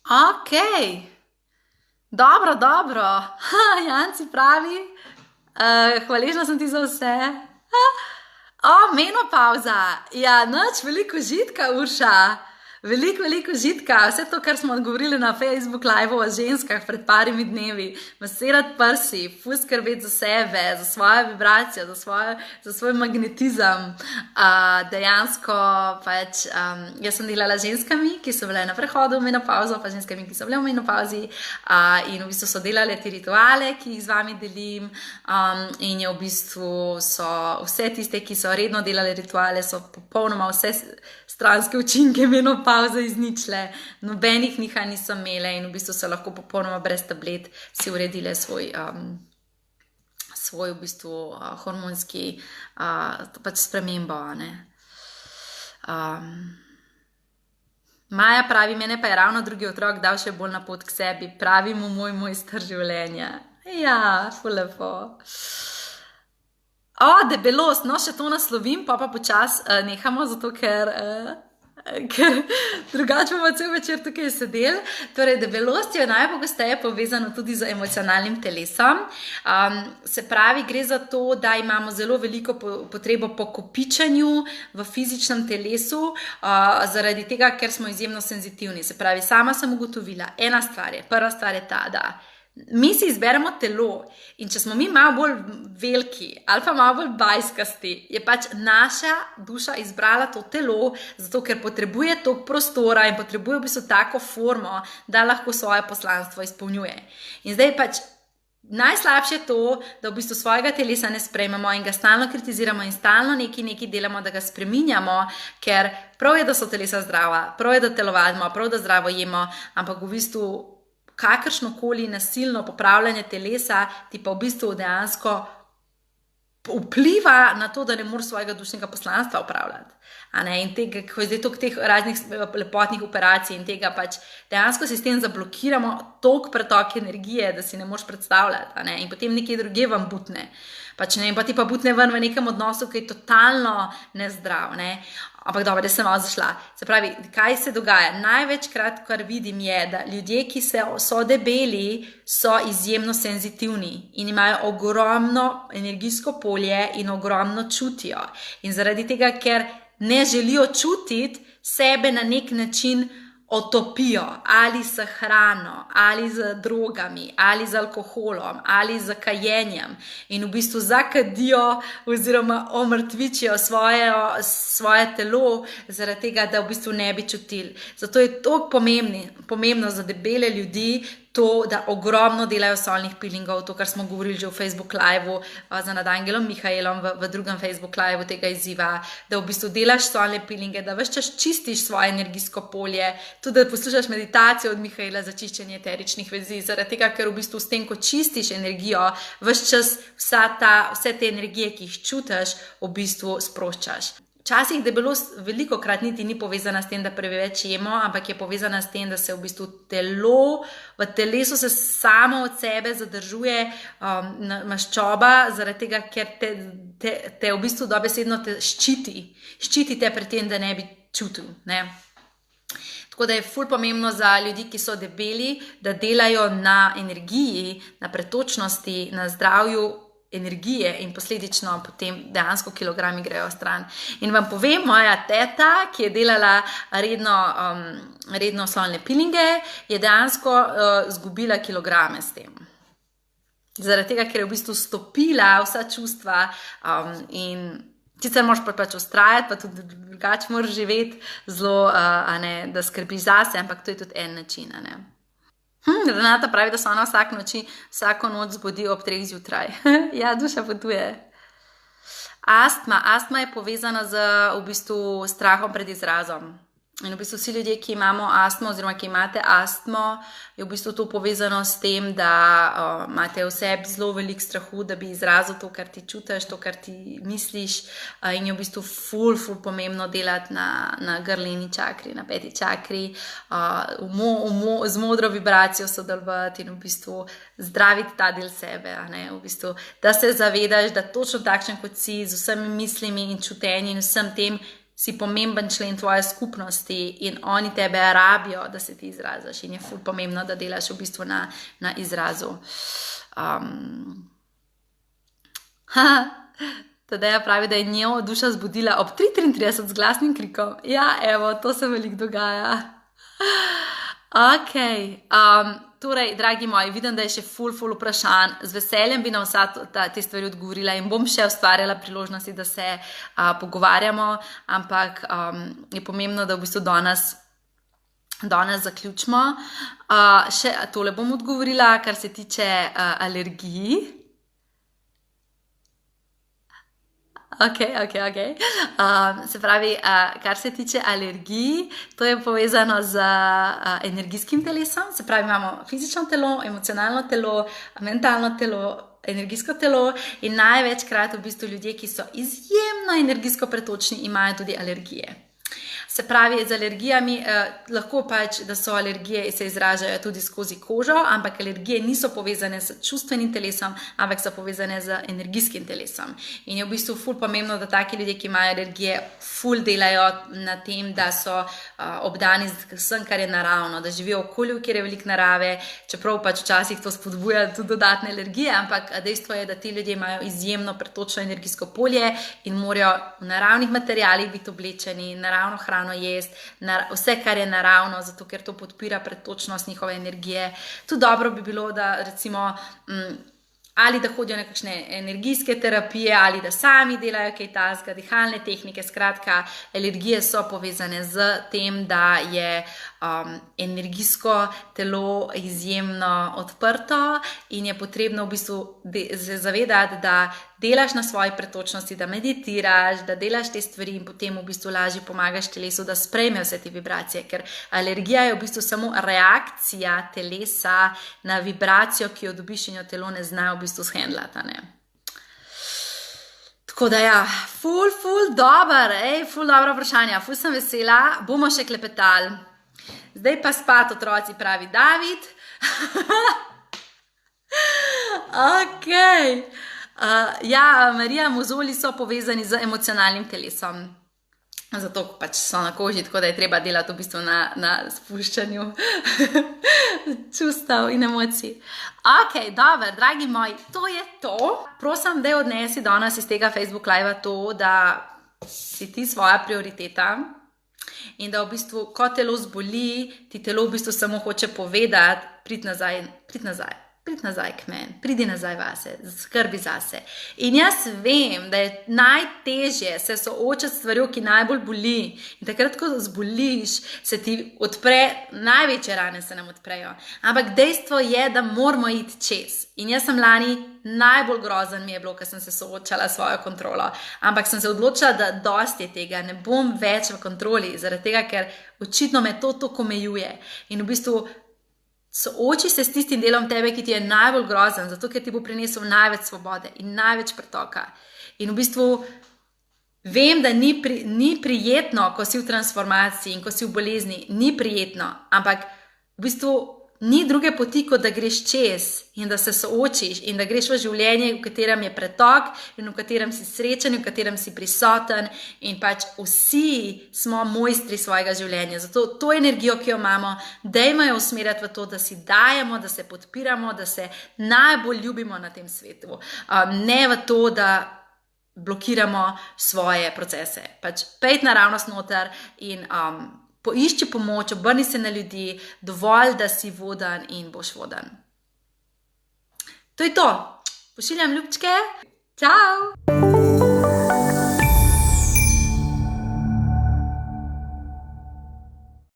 Ok, dobro. Janci pravi, hvaležna sem ti za vse. Menopauza, ja, nič, veliko užitka, Urša. Veliko užitka, vse to, kar smo odgovorili na Facebook live o ženskah pred parimi dnevi, masirat prsi, ful skrbeti za sebe, za svojo vibracijo, za svoj magnetizem. Dejansko pač, jaz sem delala z ženskami, ki so bile na prehodu v menopauzo, pa ženskami, ki so bile v menopauzi, in v bistvu so delale te rituale, ki jih z vami delim, in je v bistvu so vse tiste, ki so redno delale rituale, so popolnoma vse stranske učinke menopauze izničile, nobenih nihanj niso imele in v bistvu so lahko popolnoma brez tablet si uredile svoj v bistvu hormonski pač spremembo, ne. Maja pravi, mene pa je ravno drugi otrok dal še bolj na pot k sebi, pravi mu moj mojster življenja. Ja, ful lepo. Debelost, no še to naslovim, pa počas nehamo, zato ker drugače bomo cel večer tukaj sedeli. Torej, debelost je najpogosteje povezano tudi z emocionalnim telesom. Se pravi, gre za to, da imamo zelo veliko potrebo po kopičenju v fizičnem telesu, zaradi tega, ker smo izjemno senzitivni. Se pravi, sama sem ugotovila, prva stvar je ta, da mi si izberemo telo in če smo mi malo bolj veliki ali pa malo bolj bajskasti, je pač naša duša izbrala to telo, zato ker potrebuje toliko prostora in potrebuje v bistvu tako formo, da lahko svoje poslanstvo izpolnjuje. In zdaj pač najslabše je to, da v bistvu svojega telesa ne sprejmemo in ga stalno kritiziramo in stalno nekaj delamo, da ga spreminjamo, ker prav je, da so telesa zdrava, prav je, da telovadimo, prav, da zdravo jemo, ampak v bistvu kakršnokoli nasilno popravljanje telesa ti pa v bistvu dejansko vpliva na to, da ne moreš svojega dušnega poslanstva upravljati. In tega, ko je zdaj toliko teh raznih lepotnih operacij in tega pač dejansko si s tem zablokiramo toliko pretok energije, da si ne moreš predstavljati. In potem nekje druge vam butne. Pač ne, pa ti pa butne ven v nekem odnosu, ki je totalno nezdrav. Ampak dobro, da sem malo zašla. Se pravi, kaj se dogaja? Največkrat, kar vidim, je, da ljudje, ki so debeli, so izjemno senzitivni in imajo ogromno energijsko polje in ogromno čutijo. In zaradi tega, ker ne želijo čutiti, sebe na nek način otopijo ali s hrano, ali z drogami, ali z alkoholom, ali z kajenjem in v bistvu zakadijo oziroma omrtvičijo svoje telo zaradi tega, da v bistvu ne bi čutili. Zato je to pomembno za debele ljudi, to, da ogromno delajo solnih peelingov, to, kar smo govorili že v Facebook live z Nadangelom Mihaelom v drugem Facebook live tega izziva, da v bistvu delaš solne peelinge, da ves čas čistiš svoje energijsko polje, tudi da poslušaš meditacijo od Mihaela za čiščenje eteričnih vezi, zaradi tega, ker v bistvu s tem, ko čistiš energijo, ves čas vse te energije, ki jih čutiš, v bistvu sproščaš. Včasih debelost velikokrat niti ni povezana s tem, da preveč jemo, ampak je povezana s tem, da se v bistvu v telesu se samo od sebe zadržuje maščoba, zaradi tega, ker te v bistvu dobesedno te ščiti te pred tem, da ne bi čutil, ne. Tako da je ful pomembno za ljudi, ki so debeli, da delajo na energiji, na pretočnosti, na zdravju energije in posledično potem dejansko kilogrami grejo stran. In vam povem, moja teta, ki je delala redno solne peelinge, je dejansko zgubila kilograme s tem. Zaradi tega, ker je v bistvu stopila vsa čustva in sicer moraš pač ustrajati, pa tudi drugače moraš živeti zelo, da skrbiš zase, ampak to je tudi en način, ne. Renata pravi, da se ona vsako noč zbudi ob 3 zjutraj. Ja, duša potuje. Astma je povezana z v bistvu strahom pred izrazom. In v bistvu vsi ljudje, ki imamo astmo oziroma ki imate astmo, je v bistvu to povezano s tem, da imate v sebi zelo veliko strahu, da bi izrazil to, kar ti čutiš, to, kar ti misliš, in je v bistvu ful pomembno delati na grleni čakri, na peti čakri, z modro vibracijo sodelovati in v bistvu zdraviti ta del sebe, a ne? V bistvu, da se zavedaš, da točno takšen kot si, z vsemi mislimi in čutenji in vsem tem, si pomemben člen tvoje skupnosti in oni tebe rabijo, da se ti izraziš. In je ful pomembno, da delaš v bistvu na izrazu. Tadeja pravi, da je njo duša zbudila ob 3:33 z glasnim krikom. Ja, evo, to se veliko dogaja. Ok. Torej, dragi moji, vidim, da je še ful vprašanj. Z veseljem bi na vsa te stvari odgovorila in bom še ustvarjala priložnosti, da se pogovarjamo, ampak je pomembno, da v bistvu danes zaključimo. Še tole bom odgovorila, kar se tiče alergij. Ok. Se pravi, kar se tiče alergij, to je povezano z energijskim telesom, se pravi, imamo fizično telo, emocionalno telo, mentalno telo, energijsko telo in največkrat v bistvu ljudje, ki so izjemno energijsko pretočni, imajo tudi alergije. Se pravi, z alergijami lahko pač, da so alergije se izražajo tudi skozi kožo, ampak alergije niso povezane s čustvenim telesom, ampak so povezane z energijskim telesom. In je v bistvu ful pomembno, da taki ljudje, ki imajo alergije, ful delajo na tem, da so obdani z vsem, kar je naravno, da živijo v okolju, kjer je veliko narave, čeprav pač včasih to spodbuja tudi dodatne alergije, ampak dejstvo je, da ti ljudje imajo izjemno pretočno energijsko polje in morajo v naravnih materialih biti oblečeni, naravno hrano jesti, vse, kar je naravno, zato ker to podpira pretočnost njihove energije. Tudi dobro bi bilo, da recimo ali da hodijo na kakšne energijske terapije, ali da sami delajo kaj takega, dihalne tehnike, skratka, alergije so povezane z tem, da je energijsko telo izjemno odprto in je potrebno v bistvu se zavedati, da delaš na svoji pretočnosti, da meditiraš, da delaš te stvari in potem v bistvu lažje pomagaš telesu, da sprejme vse te vibracije, ker alergija je v bistvu samo reakcija telesa na vibracijo, ki jo dobiš in jo telo ne zna v bistvu shendlati, ne. Tako da ja, ful dobro vprašanja, ful sem vesela, bomo še klepetali. Zdaj pa spat, otroci, pravi David. Ok. Ja, Marija, mozoli so povezani z emocionalnim telesom. Zato pač so na koži, tako da je treba delati v bistvu na spuščanju čustev in emocij. Ok, dobro, dragi moji, to je to. Prosim, da odnesi danes iz tega Facebook live to, da si ti svoja prioriteta in da v bistvu, ko telo zboli, ti telo v bistvu samo hoče povedati, pridi nazaj k meni, pridi nazaj vase, skrbi zase. In jaz vem, da je najtežje se soočati s stvarjo, ki najbolj boli. In takrat, ko zboliš, se ti odpre, največje rane se nam odprejo. Ampak dejstvo je, da moramo iti čez. In jaz sem lani, najbolj grozen mi je bilo, ker sem se soočala s svojo kontrolo. Ampak sem se odločila, da dosti je tega, ne bom več v kontroli, zaradi tega, ker očitno me to omejuje. In v bistvu sooči se s tistim delom tebe, ki ti je najbolj grozen, zato ker ti bo prinesel največ svobode in največ pretoka. In v bistvu vem, da ni prijetno, ko si v transformaciji in ko si v bolezni, ni prijetno, ampak v bistvu ni druge poti, kot da greš čez in da se soočiš in da greš v življenje, v katerem je pretok in v katerem si srečen in v katerem si prisoten in pač vsi smo mojstri svojega življenja. Zato to energijo, ki jo imamo, dajmo jo usmerjati v to, da si dajemo, da se podpiramo, da se najbolj ljubimo na tem svetu. Ne v to, da blokiramo svoje procese. Pač pejt naravnost noter in poišči pomoč, obrni se na ljudi, dovolj, da si voden in boš voden. To je to. Pošiljam ljubčke. Čau!